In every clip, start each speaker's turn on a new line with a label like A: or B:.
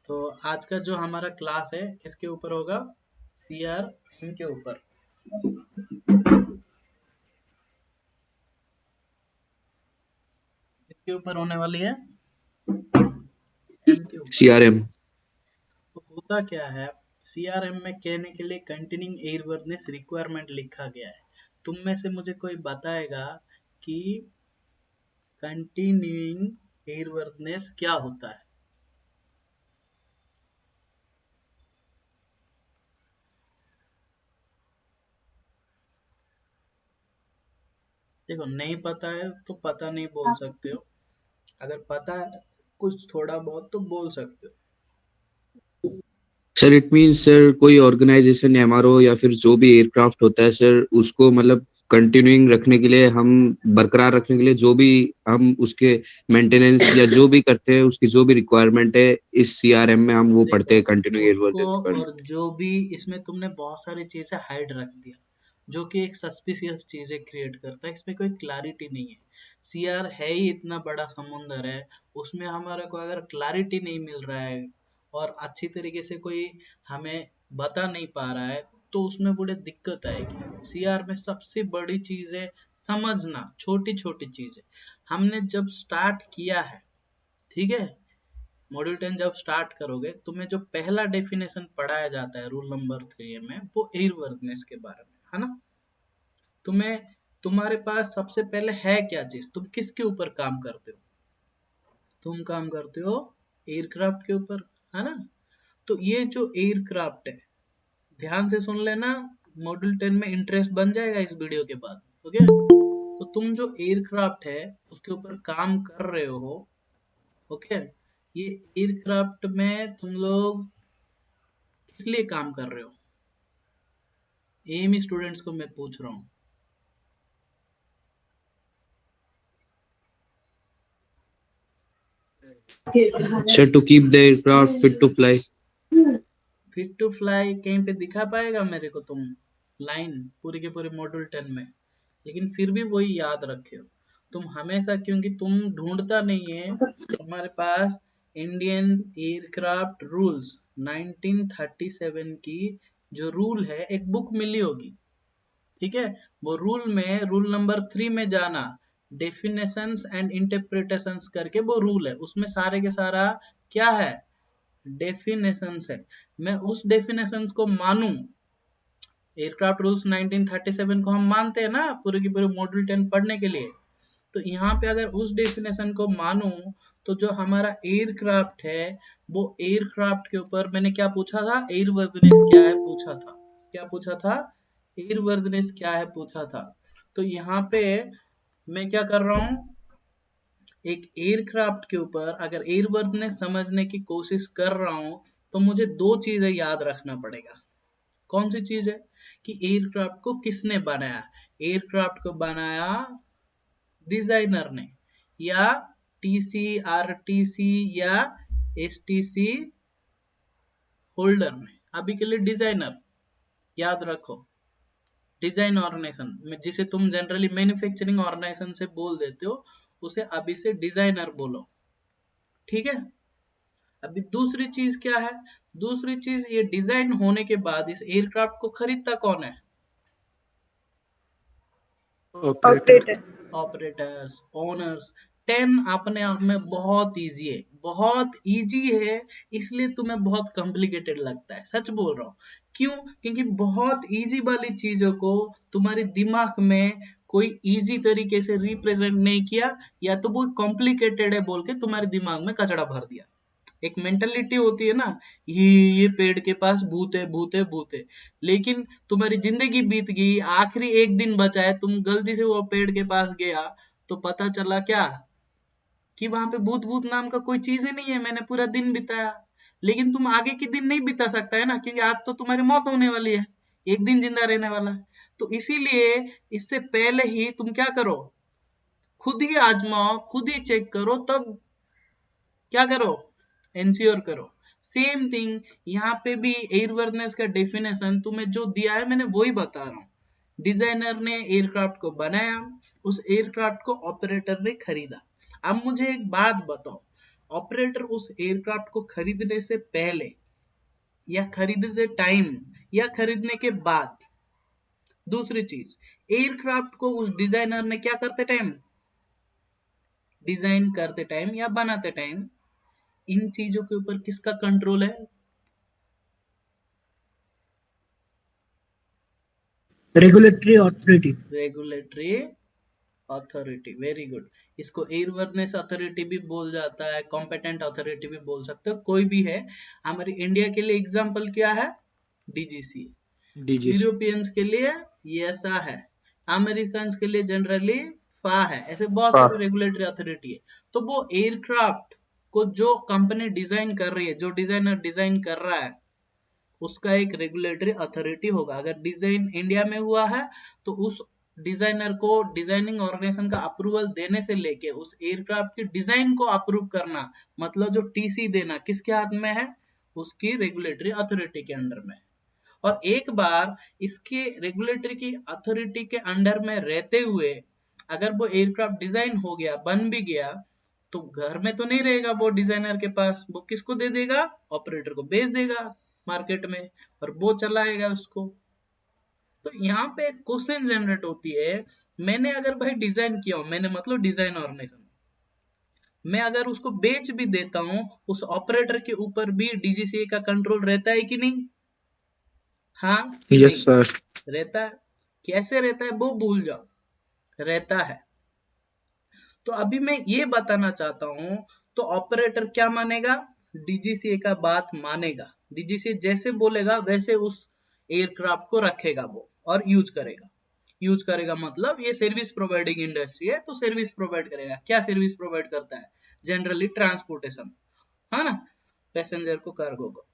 A: तो आज का जो हमारा क्लास है किसके ऊपर होगा? CRM के ऊपर। किसके ऊपर होने वाली है? एम के ऊपर।
B: CRM।
A: तो होता क्या है, CRM में कहने के लिए कंटिन्यूइंग एयरवर्दनेस रिक्वायरमेंट लिखा गया है। तुम में से मुझे कोई बताएगा कि कंटिन्यूइंग एयरवर्दनेस क्या होता है? देखो, नहीं पता है तो पता नहीं बोल सकते हो, अगर पता है कुछ थोड़ा बहुत तो बोल सकते हो।
B: सर इट मीन सर कोई ऑर्गेनाइजेशन एमआरओ या फिर जो भी एयरक्राफ्ट होता है सर उसको मतलब कंटिन्यूइंग रखने के लिए हम बरकरार रखने के लिए जो भी हम उसके मेंटेनेंस या जो भी करते हैं उसकी जो भी रिक्वायरमेंट है इस सीआरएम में हम वो
A: देखो,
B: पढ़ते हैं कंटिन्यूइंग
A: उसको
B: एयरवर्दनेस रिक्वायरमेंट।
A: और जो भी इसमें तुमने बहुत सारी चीजें हाइड रख दिया, जो कि एक सस्पिशियस चीजें क्रिएट करता है, इसमें कोई क्लैरिटी नहीं है। सीआर है ही इतना बड़ा समुंदर है, उसमें हमारे को अगर क्लैरिटी नहीं मिल रहा है और अच्छी तरीके से कोई हमें बता नहीं पा रहा है, तो उसमें बड़ी दिक्कत आएगी। सीआर में सबसे बड़ी चीज है समझना, छोटी छोटी चीजें। हमने जब स्टार्ट किया है, ठीक है, मॉड्यूल 10 जब स्टार्ट करोगे, तुम्हें जो पहला डेफिनेशन पढ़ाया जाता है रूल नंबर 3 में, वो एयरवर्दनेस के बारे में है ना। तुम्हें, तुम्हारे पास सबसे पहले है क्या चीज, तुम किसके ऊपर काम करते हो? तुम काम करते हो एयरक्राफ्ट के ऊपर, है ना। तो ये जो एयरक्राफ्ट है, ध्यान से सुन लेना, मॉड्यूल 10 में इंटरेस्ट बन जाएगा इस वीडियो के बाद। ओके, तो तुम जो एयरक्राफ्ट है उसके ऊपर काम कर रहे हो, ओके, ये एयरक्राफ्ट में तुम लोग किस लिए काम कर रहे हो? एएमई स्टूडेंट्स को मैं पूछ रहा हूँ।
B: Sir to keep the aircraft fit to fly.
A: Fit to fly कहीं पे दिखा पाएगा मेरे को तुम लाइन पूरी के पूरी मॉड्यूल 10 में? लेकिन फिर भी वही याद रखे हो तुम हमेशा, क्योंकि तुम ढूंढता नहीं है। तुम्हारे पास इंडियन एयरक्राफ्ट रूल्स 1937 की जो रूल है, एक बुक मिली होगी, ठीक है। वो रूल में रूल नंबर 3 में जाना, डेफिनेशंस एंड इंटरप्रिटेशंस करके वो रूल है, उसमें सारे के सारा क्या है? डेफिनेशंस है। मैं उस डेफिनेशंस को मानूं, एयरक्राफ्ट रूल्स 1937 को हम मानते हैं ना पूरे की पूरे मॉड्यूल 10 पढ़ने के लिए। तो यहाँ पे अगर उस डेफिनेशन को मानूं, तो जो हमारा एयरक्राफ्ट है, वो एयरक्राफ्ट के ऊपर मैंने क्या पूछा था, एयरवर्दनेस क्या है पूछा था। क्या पूछा था? एयरवर्दनेस क्या है पूछा था। तो यहाँ पे मैं क्या कर रहा हूँ, एक एयरक्राफ्ट के ऊपर अगर एयरवर्दनेस समझने की कोशिश कर रहा हूँ, तो मुझे दो चीजें याद रखना पड़ेगा। कौन सी चीज है? कि एयरक्राफ्ट को किसने बनाया? एयरक्राफ्ट को बनाया डिजाइनर ने, या टीसी, आरटीसी या एसटीसी होल्डर ने। अभी के लिए डिजाइनर याद रखो। डिजाइन ऑर्गेनाइजेशन जिसे तुम जनरली मैन्युफैक्चरिंग ऑर्गेनाइजेशन से बोल देते हो, उसे अभी से डिजाइनर बोलो, ठीक है। अभी दूसरी चीज क्या है? दूसरी चीज, ये डिजाइन होने के बाद इस एयरक्राफ्ट को खरीदता कौन है?
C: ऑपरेटर।
A: Operators, owners. 10 अपने आप में बहुत इजी है, बहुत इजी है, इसलिए तुम्हें बहुत कॉम्प्लिकेटेड लगता है, सच बोल रहा हूँ। क्यों? क्योंकि बहुत इजी वाली चीजों को तुम्हारे दिमाग में कोई इजी तरीके से रिप्रेजेंट नहीं किया, या तो वो कॉम्प्लिकेटेड है बोल के तुम्हारे दिमाग में कचड़ा भर दिया। एक मेंटेलिटी होती है ना, ये पेड़ के पास भूत है, भूत है, भूत है। लेकिन तुम्हारी जिंदगी बीत गई, आखिरी एक दिन बचा है, तुम गलती से वो पेड़ के पास गया, तो पता चला क्या? कि वहां पे भूत भूत नाम का कोई चीज ही नहीं है, मैंने पूरा दिन बिताया। लेकिन तुम आगे के दिन नहीं बिता सकता है ना, क्योंकि आज तो तुम्हारी मौत होने वाली है, एक दिन जिंदा रहने वाला है। तो इसीलिए इससे पहले ही तुम क्या करो, खुद ही आजमाओ, खुद ही चेक करो, तब क्या करो, इंश्योर करो। सेम थिंग यहाँ पे भी एयरवर्दनेस का डेफिनेशन तुम्हें जो दिया है, मैंने वही बता रहा हूँ। डिजाइनर ने एयरक्राफ्ट को बनाया, उस एयरक्राफ्ट को ऑपरेटर ने खरीदा। अब मुझे एक बात बताओ, ऑपरेटर उस एयरक्राफ्ट को खरीदने से पहले या खरीदते टाइम या खरीदने के बाद, दूसरी चीज, एयरक्राफ्ट को उस डिजाइनर ने क्या करते टाइम, डिजाइन करते टाइम या बनाते टाइम, इन चीजों के ऊपर किसका कंट्रोल है?
C: Regulatory authority.
A: Regulatory authority, very good. इसको एयरवर्नेस अथॉरिटी भी बोल जाता है, कॉम्पिटेंट अथॉरिटी भी बोल सकते हो, कोई भी है। हमारी इंडिया के लिए एग्जांपल क्या है? डीजीसी।
C: डीजीसी।
A: यूरोपियंस के लिए ईएसए है, अमेरिकन के लिए जनरली फा है, ऐसे बहुत सारी रेगुलेटरी अथॉरिटी है। तो वो एयरक्राफ्ट को जो कंपनी डिजाइन कर रही है, जो डिजाइनर डिजाइन कर रहा है, उसका एक रेगुलेटरी अथॉरिटी होगा। अगर डिजाइन इंडिया में हुआ है तो उस डिजाइनर को डिजाइनिंग ऑर्गेनाइजेशन का अप्रूवल देने से लेके उस एयरक्राफ्ट की डिजाइन को अप्रूव करना, मतलब जो टीसी देना, किसके हाथ में है? उसकी रेगुलेटरी अथॉरिटी के अंडर में। और एक बार इसके रेगुलेटरी की अथॉरिटी के अंडर में रहते हुए अगर वो एयरक्राफ्ट डिजाइन हो गया, बन भी गया, तो घर में तो नहीं रहेगा वो डिजाइनर के पास, वो किसको दे देगा? ऑपरेटर को बेच देगा मार्केट में, और वो चलाएगा उसको। तो यहाँ पे एक क्वेश्चन जनरेट होती है, मैंने अगर भाई डिजाइन किया हूं, मैंने मतलब डिजाइन ऑर्गेनाइजेशन, मैं अगर उसको बेच भी देता हूं, उस ऑपरेटर के ऊपर भी डीजीसीए का कंट्रोल रहता है कि नहीं? हाँ कि
C: यस
A: नहीं?
C: सर।
A: रहता है। कैसे रहता है वो भूल जाओ, रहता है। तो अभी मैं ये बताना चाहता हूं, तो ऑपरेटर क्या मानेगा? डीजीसीए का बात मानेगा, डीजीसीए जैसे बोलेगा वैसे उस एयरक्राफ्ट को रखेगा वो और यूज करेगा। यूज करेगा मतलब ये सर्विस प्रोवाइडिंग इंडस्ट्री है, तो सर्विस प्रोवाइड करेगा। क्या सर्विस प्रोवाइड करता है? जनरली ट्रांसपोर्टेशन, है ना, पैसेंजर को, कार्गो को।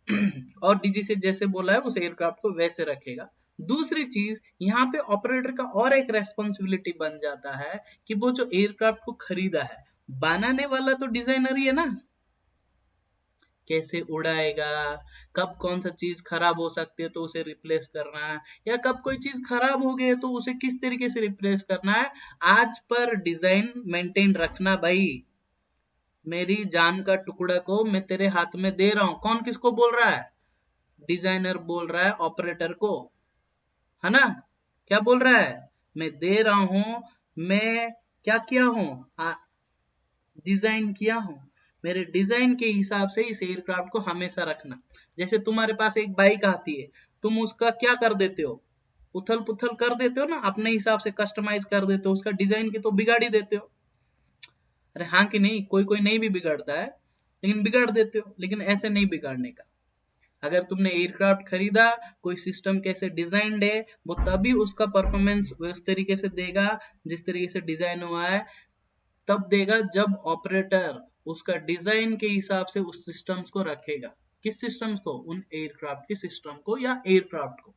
A: और डीजीसीए जैसे बोला है उस एयरक्राफ्ट को वैसे रखेगा। दूसरी चीज, यहाँ पे ऑपरेटर का और एक रेस्पॉन्सिबिलिटी बन जाता है कि वो जो एयरक्राफ्ट को खरीदा है, बनाने वाला तो डिजाइनर ही है ना, कैसे उड़ाएगा, कब कौन सा चीज खराब हो सकती है तो उसे रिप्लेस करना है, या कब कोई चीज खराब हो गई है तो उसे किस तरीके से रिप्लेस करना है, आज पर डिजाइन मेंटेन रखना भाई। मेरी जान का टुकड़ा को मैं तेरे हाथ में दे रहा हूं, कौन किसको बोल रहा है? डिजाइनर बोल रहा है ऑपरेटर को, है ना। क्या बोल रहा है? मैं दे रहा हूं, मैं क्या किया हूं? डिजाइन किया हूं, मेरे डिजाइन के हिसाब से इस एयरक्राफ्ट को हमेशा रखना। जैसे तुम्हारे पास एक बाइक आती है, तुम उसका क्या कर देते हो? उथल पुथल कर देते हो ना, अपने हिसाब से कस्टमाइज कर देते हो, उसका डिजाइन की तो बिगाड़ ही देते हो। अरे हाँ कि नहीं? कोई कोई नहीं भी बिगाड़ता है, लेकिन बिगाड़ देते हो। लेकिन ऐसे नहीं बिगाड़ने का। अगर तुमने एयरक्राफ्ट खरीदा, कोई सिस्टम कैसे डिजाइंड है, वो तभी उसका परफॉर्मेंस उस तरीके से देगा जिस तरीके से डिजाइन हुआ है, तब देगा जब ऑपरेटर उसका डिजाइन के हिसाब से उस सिस्टम्स को रखेगा। किस सिस्टम्स को? उन एयरक्राफ्ट के सिस्टम को या एयरक्राफ्ट को।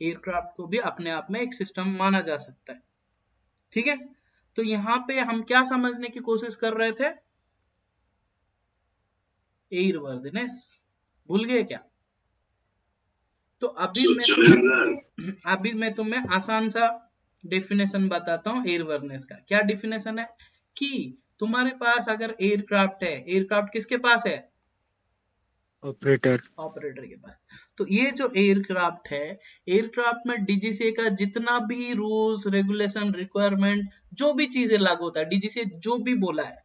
A: एयरक्राफ्ट को भी अपने आप में एक सिस्टम माना जा सकता है, ठीक है। तो यहाँ पे हम क्या समझने की कोशिश कर रहे थे? एयरवर्दीनेस। भूल गए क्या? तो अभी मैं तुम्हें आसान सा डेफिनेशन बताता हूँ एयरवर्दीनेस का। क्या डेफिनेशन है? कि तुम्हारे पास अगर एयरक्राफ्ट है, एयरक्राफ्ट किसके पास है?
C: ऑपरेटर।
A: ऑपरेटर के पास। तो ये जो एयरक्राफ्ट है, एयरक्राफ्ट में डीजीसीए का जितना भी रूल्स रेगुलेशन रिक्वायरमेंट, जो भी चीजें लागू होता है, डीजीसीए जो भी बोला है,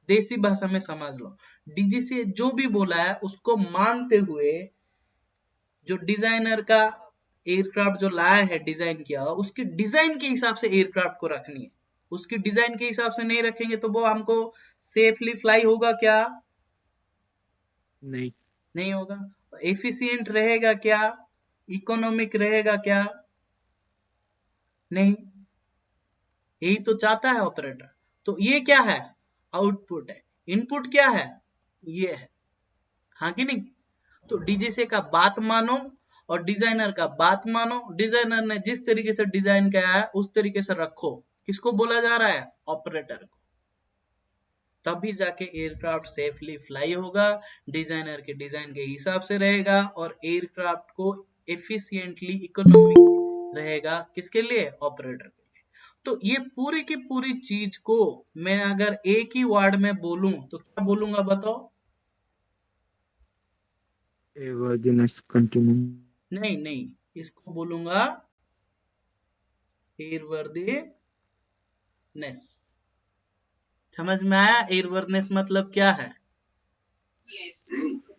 A: देसी भाषा में समझ लो, डीजीसीए जो भी बोला है उसको मानते हुए जो डिजाइनर का एयरक्राफ्ट जो लाया है, डिजाइन किया हुआ, उसके डिजाइन के हिसाब से एयरक्राफ्ट को रखनी है। उसकी डिजाइन के हिसाब से नहीं रखेंगे तो वो हमको सेफली फ्लाई होगा क्या?
C: नहीं।
A: नहीं होगा। एफिशिएंट रहेगा क्या? इकोनॉमिक रहेगा क्या? नहीं। यही तो चाहता है ऑपरेटर। तो ये क्या है? आउटपुट है। इनपुट क्या है? ये है। हाँ कि नहीं? तो डीजीसी का बात मानो और डिजाइनर का बात मानो। डिजाइनर ने जिस तरीके से डिजाइन किया है उस तरीके से रखो। किसको बोला जा रहा है? ऑपरेटर को। तभी जाके एयरक्राफ्ट सेफली फ्लाई होगा, डिजाइनर के डिजाइन के हिसाब से रहेगा और एयरक्राफ्ट को एफिशिएंटली इकोनॉमिक रहेगा। किसके लिए? ऑपरेटर के लिए। तो ये पूरी की पूरी चीज को मैं अगर एक ही वर्ड में बोलूं तो क्या बोलूंगा बताओ?
C: Airworthiness, continue.
A: नहीं नहीं, इसको बोलूंगा एयरवर्दीनेस। समझ में आया एयरवर्दीनेस मतलब क्या है?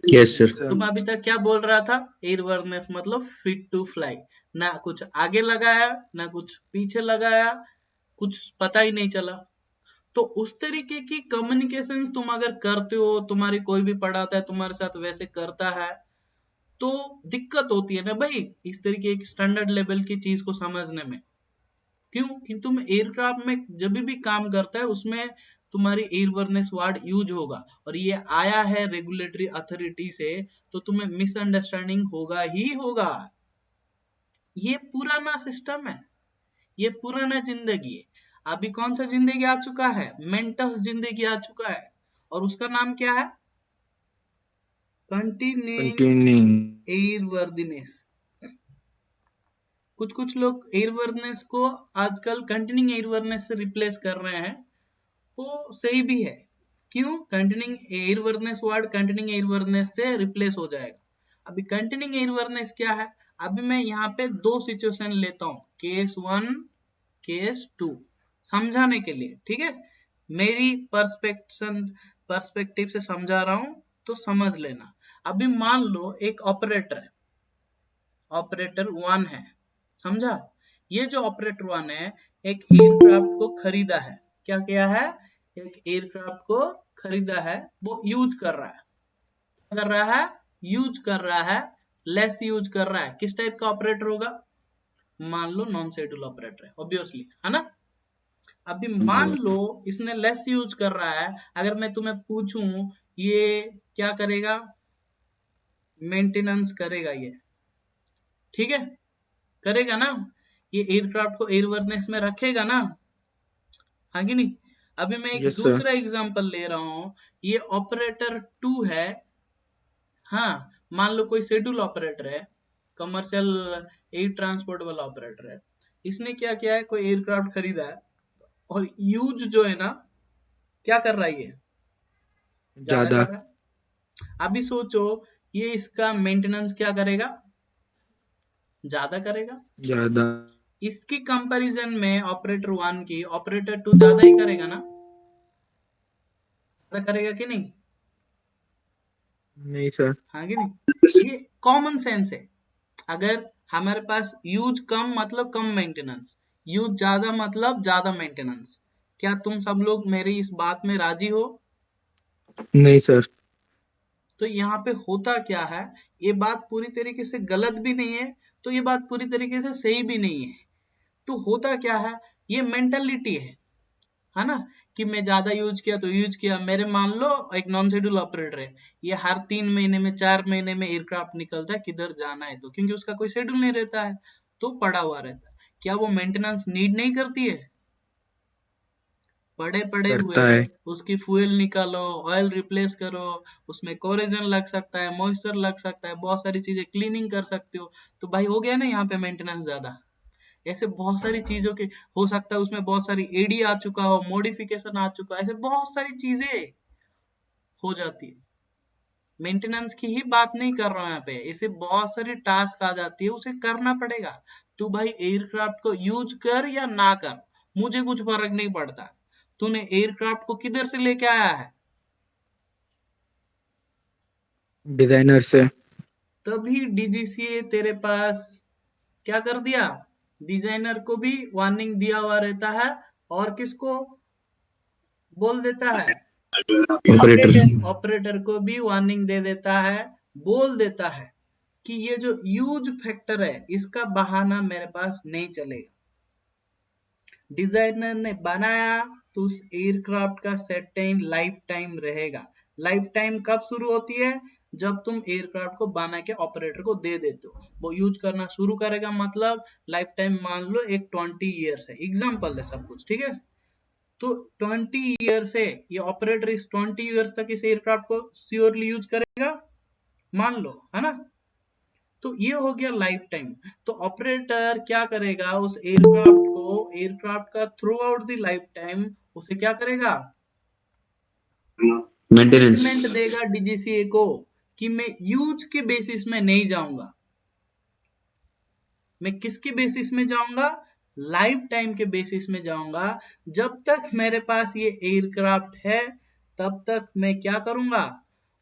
B: Yes sir.
C: Sir,
A: तुम अभी तक क्या बोल रहा था? एयरवर्दीनेस मतलब फिट टू फ्लाई। ना कुछ आगे लगाया ना कुछ पीछे लगाया, कुछ पता ही नहीं चला। तो उस तरीके की कम्युनिकेशन तुम अगर करते हो, तुम्हारी कोई भी पढ़ाता है तुम्हारे साथ वैसे करता है, तो दिक्कत होती है ना भाई इस तरीके की स्टैंडर्ड लेवल की चीज को समझने में। क्यों कि तुम एयरक्राफ्ट में जब भी काम करता है उसमें तुम्हारी एयरवर्नेस वर्ड यूज होगा, और ये आया है रेगुलेटरी अथॉरिटी से, तो तुम्हें मिसअंडरस्टैंडिंग होगा ही होगा। ये पुराना सिस्टम है, ये पुराना जिंदगी है। अभी कौन सा जिंदगी आ चुका है? मेंटस जिंदगी आ चुका है, और उसका नाम क्या है? Continuing
C: continuing.
A: एयरवर्दीनेस। कुछ कुछ लोग एयरवर्दीनेस को आजकल कंटिन्यूइंग एयरवर्दीनेस से रिप्लेस कर रहे हैं, वो सही भी है। क्यों? Continuing airworthiness word continuing airworthiness से रिप्लेस हो जाएगा। अभी कंटिन्यूइंग एयरवर्दीनेस क्या है? अभी मैं यहाँ पे दो सिचुएशन लेता हूँ, केस 1 केस 2, समझाने के लिए, ठीक है? मेरी पर्सपेक्टिव से समझा रहा हूँ तो समझ लेना। अभी मान लो एक ऑपरेटर है, ऑपरेटर 1 है, समझा? ये जो ऑपरेटर 1 है एक एयरक्राफ्ट को खरीदा है। क्या किया है? एक एयरक्राफ्ट को खरीदा है, वो यूज कर रहा है। क्या कर रहा है? यूज कर रहा है, लेस यूज कर रहा है। किस टाइप का ऑपरेटर होगा? मान लो नॉन शेड्यूल ऑपरेटर है, ऑब्वियसली, है ना? अभी मान लो इसने लेस यूज कर रहा है, अगर मैं तुम्हें पूछूं ये क्या करेगा? मेंटेनेंस करेगा ये, ठीक है? करेगा ना? ये एयरक्राफ्ट को एयरवर्दीनेस में रखेगा ना? हाँ कि नहीं? अभी मैं एक
C: Yes, sir.
A: दूसरा एग्जांपल ले रहा हूँ, ये ऑपरेटर 2 है। हाँ, मान लो कोई शेड्यूल ऑपरेटर है, कमर्शियल एयर ट्रांसपोर्ट वाला ऑपरेटर है। इसने क्या किया है? कोई एयरक्राफ्ट खरीदा है, और यूज जो है ना, क्या कर रहा है ये? ज्यादा
C: ज़्यादा.
A: कर रहा है। अभी सोचो ये इसका मेंटेनेंस क्या करेगा? ज्यादा करेगा।
C: ज़्यादा.
A: इसकी कंपैरिजन में ऑपरेटर 1 की ऑपरेटर 2 ज्यादा ही करेगा ना? ज्यादा करेगा कि नहीं?
C: नहीं सर.
A: हाँ कि नहीं? ये कॉमन सेंस है। अगर हमारे पास यूज कम मतलब कम मेंटेनेंस, यूज ज्यादा मतलब ज्यादा मेंटेनेंस। क्या तुम सब लोग मेरी इस बात में राजी हो?
C: नहीं सर.
A: तो यहाँ पे होता क्या है, ये बात पूरी तरीके से गलत भी नहीं है, तो ये बात पूरी तरीके से सही भी नहीं है। तो होता क्या है, ये मेंटालिटी है ना, कि मैं ज्यादा यूज किया तो यूज किया। मेरे मान लो एक नॉन शेड्यूल ऑपरेटर है, ये हर 3 महीने में 4 महीने में एयरक्राफ्ट निकलता है किधर जाना है, तो क्योंकि उसका कोई शेड्यूल नहीं रहता है, तो पड़ा हुआ रहता है। क्या वो मेंटेनेंस नीड नहीं करती है? पड़े पड़े हुए
C: करता है.
A: उसकी फ्यूल निकालो, ऑयल रिप्लेस करो, उसमें कोरेजन लग सकता है, मॉइस्चर लग सकता है, बहुत सारी चीजें क्लीनिंग कर सकते हो। तो भाई हो गया ना यहाँ पे मेंटेनेंस ज्यादा। ऐसे बहुत सारी चीजों के हो सकता है, उसमें बहुत सारी एडी आ चुका हो, मॉडिफिकेशन आ चुका है, ऐसे बहुत सारी चीजें हो जाती है। मेंटेनेंस की ही बात नहीं कर रहा हूं यहाँ पे, ऐसे बहुत सारी टास्क आ जाती है, उसे करना पड़ेगा। तू भाई एयरक्राफ्ट को यूज कर या ना कर, मुझे कुछ फर्क नहीं पड़ता। तूने एयरक्राफ्ट को किधर से लेके आया है?
C: डिजाइनर से.
A: तभी डीजीसीए तेरे पास क्या कर दिया, डिजाइनर को भी वार्निंग दिया हुआ रहता है, और किसको बोल देता है?
B: ऑपरेटर।
A: ऑपरेटर को भी वार्निंग दे देता है, बोल देता है कि ये जो यूज फैक्टर है इसका बहाना मेरे पास नहीं चलेगा। डिजाइनर ने बनाया तो उस एयरक्राफ्ट का सर्टेन लाइफ टाइम रहेगा। लाइफ टाइम कब शुरू होती है? जब तुम एयरक्राफ्ट को बना के ऑपरेटर को दे देते हो, वो यूज करना शुरू करेगा। मतलब लाइफ टाइम मान लो एक 20 ईयर्स है, एग्जाम्पल है सब कुछ, ठीक है? तो 20 ईयर से ये ऑपरेटर इस 20 ईयर्स तक इस एयरक्राफ्ट को श्योरली यूज करेगा, मान लो, है ना? तो ये हो गया लाइफ टाइम। तो ऑपरेटर क्या करेगा, उस एयरक्राफ्ट को एयरक्राफ्ट का through out the life time उसे क्या करेगा,
B: मेंटेनेंस।
A: कमिटमेंट देगा डीजीसीए को कि मैं यूज के बेसिस में नहीं जाऊंगा, मैं किसके बेसिस में जाऊंगा, लाइफ टाइम के बेसिस में जाऊंगा। जब तक मेरे पास ये एयरक्राफ्ट है तब तक मैं क्या करूंगा,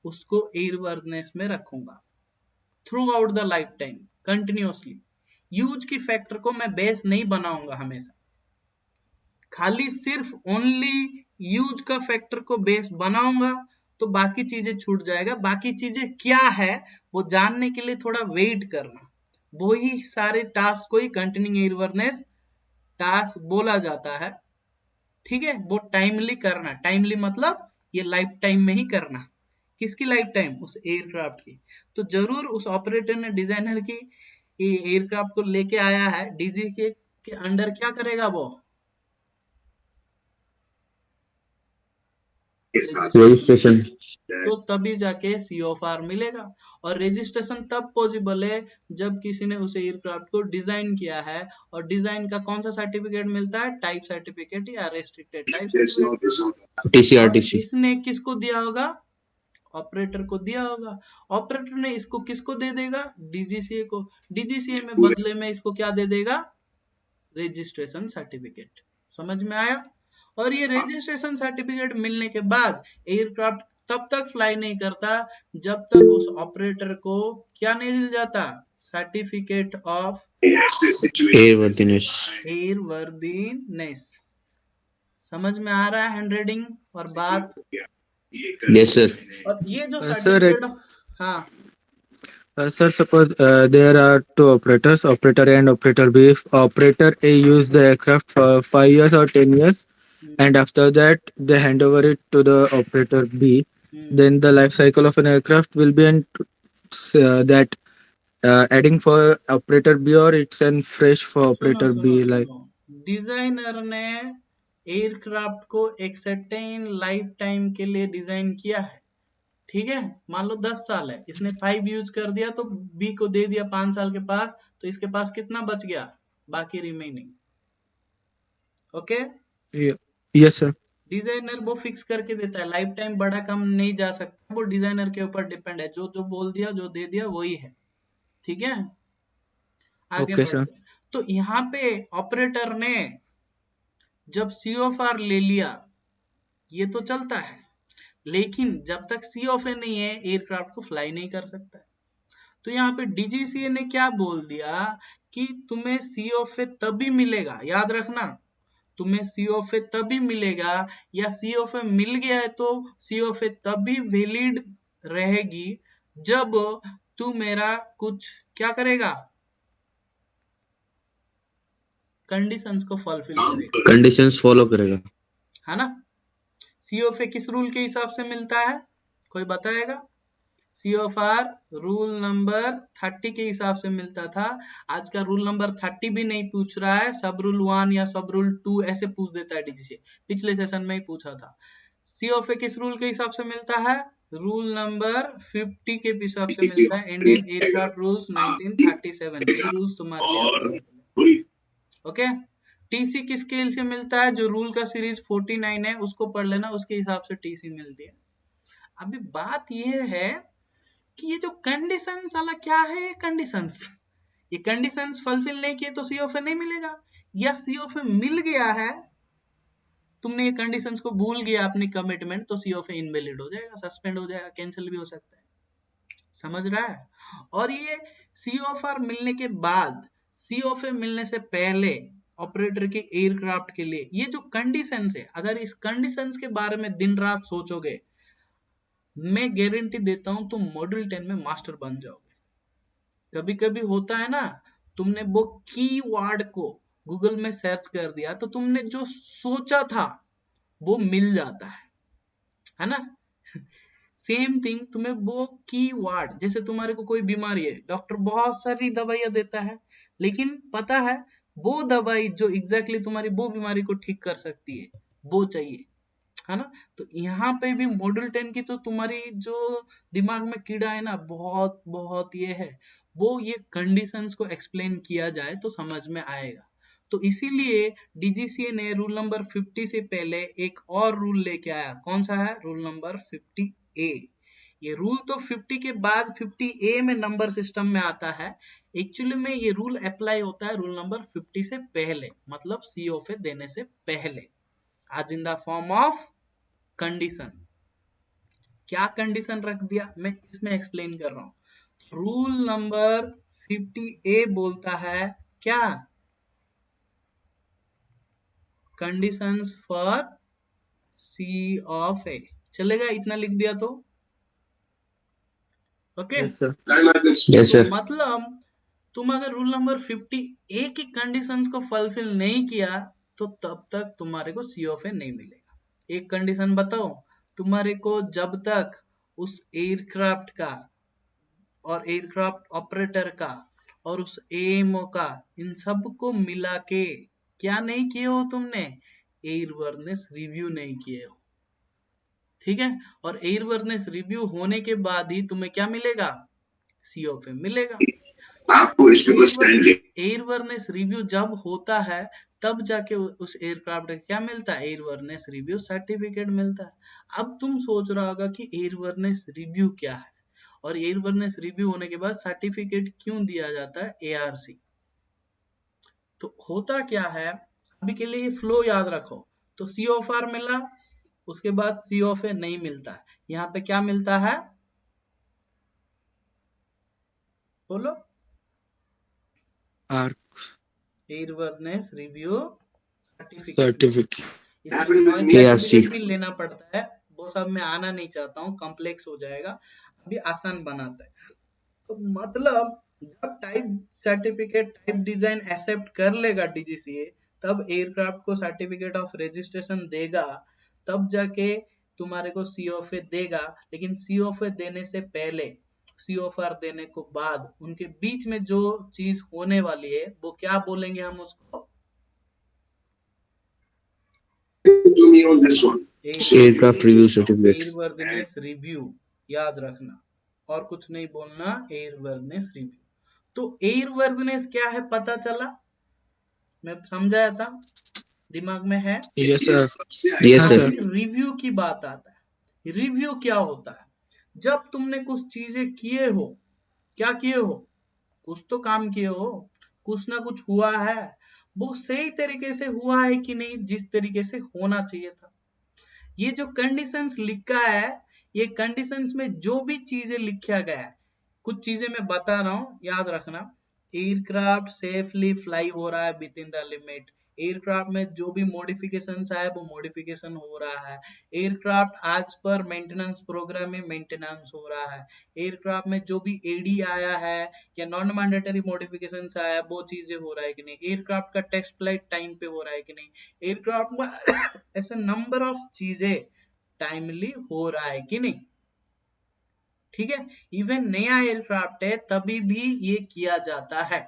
A: उसको एयरवर्दनेस में रखूंगा through out the life time continuously. Use की फैक्टर को मैं बेस नहीं बनाऊंगा हमेशा, खाली सिर्फ ओनली यूज का फैक्टर को बेस बनाऊंगा तो बाकी चीजें छूट जाएगा। बाकी चीजें क्या है वो जानने के लिए थोड़ा वेट करना, वो ही सारे टास्क को ही कंटिन्यूइंग एयरवर्दनेस टास्क बोला जाता है। ठीक है, वो टाइमली करना, टाइमली मतलब ये लाइफ टाइम में ही करना। किसकी लाइफ टाइम, उस एयरक्राफ्ट की। तो जरूर उस ऑपरेटर ने, डिजाइनर की एयरक्राफ्ट को लेके आया है, डीजी के अंडर क्या करेगा वो,
B: रजिस्ट्रेशन।
A: तो तभी जाके सीओएफआर मिलेगा। और रजिस्ट्रेशन तब पॉसिबल है जब किसी ने उस एयरक्राफ्ट को डिजाइन किया है, और डिजाइन का कौन सा सर्टिफिकेट मिलता है, टाइप सर्टिफिकेट या रेस्ट्रिक्टेड टाइप सर्टिफिकेट।
B: टीसीआरटीसी।
A: इसने किसको दिया होगा, ऑपरेटर को दिया होगा। ऑपरेटर ने इसको किसको दे देगा, डीजीसीए को। डीजीसीए में बदले में इसको क्या दे देगा, रजिस्ट्रेशन सर्टिफिकेट। समझ में आया। और ये रजिस्ट्रेशन सर्टिफिकेट मिलने के बाद एयरक्राफ्ट तब तक फ्लाई नहीं करता जब तक उस ऑपरेटर को क्या नहीं मिल जाता, सर्टिफिकेट ऑफ
B: एयरवर्दीनेस।
A: एयरवर्दीनेस। समझ में आ रहा है हैंड रीडिंग और बात।
B: Yes sir.
A: और ये जो
C: sir,
A: सर्टिफिकेट, हाँ
C: sir, suppose there are two operators, operator A and operator B. If operator A use the aircraft for 5 years or 10 years, and after that they hand over it to the operator B, then the life cycle of an aircraft will be in that adding for operator B, or it's an fresh for
A: सुनो
C: operator
A: सुनो
C: B. Like
A: सुनो, designer ने aircraft को एक certain life time के लिए design किया है। ठीक है, मान लो 10 साल है, इसने 5 यूज कर दिया तो बी को दे दिया 5 साल के पास, तो इसके पास कितना बच गया, बाकी remaining. Okay,
C: yeah. Yes, sir.
A: Designer वो फिक्स करके देता है, लाइफ टाइम बड़ा कम नहीं जा सकता, वो डिजाइनर के ऊपर डिपेंड है, जो जो बोल दिया, जो दे दिया वही है। ठीक है, आगे
C: Okay, sir.
A: बढ़ते हैं। तो यहाँ पे ऑपरेटर ने जब सीओएफआर ले लिया, ये तो चलता है, लेकिन जब तक सीओएफए नहीं है एयरक्राफ्ट को फ्लाई नहीं कर सकता है। तो यहाँ पे डीजीसीए ने क्या बोल दिया कि तुम्हें सीओएफए तभी मिलेगा, याद रखना, तुम्हें सीओएफए तभी मिलेगा, या सीओएफए मिल गया है तो सीओएफए तभी वैलिड रहेगी जब तू मेरा कुछ क्या करेगा, कंडीशंस को फुलफिल करेगा,
B: कंडीशंस फॉलो करेगा,
A: है ना। सीओएफए किस रूल के हिसाब से मिलता है, कोई बताएगा। सीओएफआर रूल नंबर 30 के हिसाब से मिलता था। आज का रूल नंबर 30 भी नहीं पूछ रहा है, सब रूल 1 या सब रूल 2 ऐसे पूछ देता है डीजीसी, पिछले सेशन में ही पूछा था। सीओएफए किस रूल के हिसाब से मिलता है, रूल नंबर 50 के हिसाब से मिलता है, इंडियन एयरक्राफ्ट रूल्स 1937। यही रूल्स तुम्हारे लिए। ओके, टीसी किस स्केल से मिलता है, जो रूल का सीरीज 49 है उसको पढ़ लेना, उसके हिसाब से टीसी मिलती है। अभी बात ये है कि ये जो कंडीशंस वाला क्या है, ये कंडीशंस फुलफिल नहीं किए तो सीओएफए नहीं मिलेगा, या सीओएफए मिल गया है, तुमने ये कंडीशंस को भूल गया अपनी कमिटमेंट, तो सीओएफए इनवैलिड हो जाएगा, सस्पेंड हो जाएगा, कैंसिल भी हो सकता है। समझ रहा है। और ये सीओएफआर मिलने के बाद, सीओएफए मिलने से पहले ऑपरेटर के एयरक्राफ्ट के लिए ये जो कंडीशंस है, अगर इस कंडीशंस के बारे में दिन रात सोचोगे, मैं गारंटी देता हूं तुम मॉड्यूल 10 में मास्टर बन जाओगे। कभी कभी होता है ना, तुमने वो कीवर्ड को गूगल में सर्च कर दिया तो तुमने जो सोचा था वो मिल जाता है ना। सेम थिंग, तुम्हें वो कीवर्ड, जैसे तुम्हारे को कोई बीमारी है, डॉक्टर बहुत सारी दवाइयां देता है, लेकिन पता है वो दवाई जो एग्जैक्टली तुम्हारी वो बीमारी को ठीक कर सकती है वो चाहिए, है ना। तो यहाँ पे भी मॉड्यूल 10 की तो तुम्हारी जो दिमाग में कीड़ा है ना, बहुत बहुत ये है, वो ये कंडीशंस को एक्सप्लेन किया जाए तो समझ में आएगा। तो इसीलिए डीजीसीए ने रूल नंबर 50 से पहले एक और रूल लेके आया। कौन सा है? Rule number 50A। ये रूल तो 50 के बाद 50A में नंबर सिस्टम में आता है। एक्चुअली में ये रूल अप्लाई होता है रूल नंबर 50 से पहले, मतलब सीओफे देने से पहले, आज in the form of condition. क्या कंडीशन रख दिया मैं इसमें एक्सप्लेन कर रहा हूं। रूल नंबर 50A बोलता है क्या? कंडीशंस फॉर सी ऑफ ए। चलेगा इतना लिख दिया तो? ओके।
C: Yes, sir.
B: यस
A: तो
B: सर।
A: मतलब तुम अगर रूल नंबर 50A की कंडीशंस को फुलफिल नहीं किया तो तब तक तुम्हारे को सी ऑफ ए नहीं मिलेगा। एक कंडीशन बताओ, तुम्हारे को जब तक उस एयरक्राफ्ट का और एयरक्राफ्ट ऑपरेटर का और उस एएमओ का, इन सब को मिला के क्या नहीं किए हो तुमने? एयरवर्नेस रिव्यू नहीं किए हो, ठीक है। और एयरवर्नेस रिव्यू होने के बाद ही तुम्हें क्या मिलेगा? सीओपी मिलेगा।
B: आपको इसके ऊपर स्टैंड ले।
A: एयरवर्नेस रिव्यू जब होता है तब जाके उस एयरक्राफ्ट का क्या मिलता है? एयरवर्नेस रिव्यू सर्टिफिकेट मिलता है। अब तुम सोच रहा होगा कि एयरवर्नेस रिव्यू क्या है और एयरवर्नेस रिव्यू होने के बाद सर्टिफिकेट क्यों दिया जाता है? एआरसी। तो होता क्या है, अभी के लिए फ्लो याद रखो। तो सी ऑफ आर मिला, उसके बाद सी ऑफ ए नहीं मिलता है। यहाँ पे क्या मिलता है बोलो?
C: Arc
A: एयरवर्नेस रिव्यू सर्टिफिकेट मिलता
C: certificate.
A: है। इसमें नॉइज
B: एआरसी।
A: सर्टिफिकेट भी लेना पड़ता है, वो सब मैं आना नहीं चाहता हूँ, कॉम्प्लेक्स हो जाएगा, अभी आसान बनाता है। तो मतलब जब type certificate, type design accept कर लेगा डीजीसीए, तब एयरक्राफ्ट को सर्टिफिकेट ऑफ रजिस्ट्रेशन देगा, तब जाके तुम्हारे को सीओफए देगा। लेकिन सीओफए देने से पहले, सीओफआर देने को बाद, उनके बीच में जो चीज होने वाली है वो क्या बोलेंगे हम उसको?
B: Aircraft review certificate.
A: Airworthiness review, याद रखना, और कुछ नहीं बोलना, एयरवर्दीनेस रिव्यू। तो एयरवर्दीनेस क्या है पता चला? मैं समझाया था, दिमाग में है?
C: Yes, sir.
B: यस
C: हाँ,
B: सर।
C: sir.
A: अभी रिव्यू की बात आता है। रिव्यू क्या होता है? जब तुमने कुछ चीजें किए हो, क्या किए हो? कुछ तो काम किए हो, कुछ ना कुछ हुआ है, वो सही तरीके से हुआ है कि नहीं, जिस तरीके से होना चाहिए था। ये जो कंडीशंस लिखा है, ये कंडीशंस में जो भी चीजें लिखा गया है, कुछ चीजें मैं बता रहा हूं, याद रखना। एयरक्राफ्ट सेफली फ्लाई हो रहा है with in the limit. Aircraft में जो भी मॉडिफिकेशंस आए वो मॉडिफिकेशन हो रहा है। एयरक्राफ्ट आज पर मेंटेनेंस प्रोग्राम में मेंटेनेंस हो रहा है। एयरक्राफ्ट में जो भी एडी आया है या नॉन मैंडेटरी मॉडिफिकेशंस आया है वो चीजें हो रहा है कि नहीं। एयरक्राफ्ट का टेस्ट फ्लाइट टाइम पे हो रहा है कि नहीं। एयरक्राफ्ट में ऐसे नंबर ऑफ चीजें टाइमली हो रहा है कि नहीं, ठीक है। इवन नया एयरक्राफ्ट है तभी भी ये किया जाता है।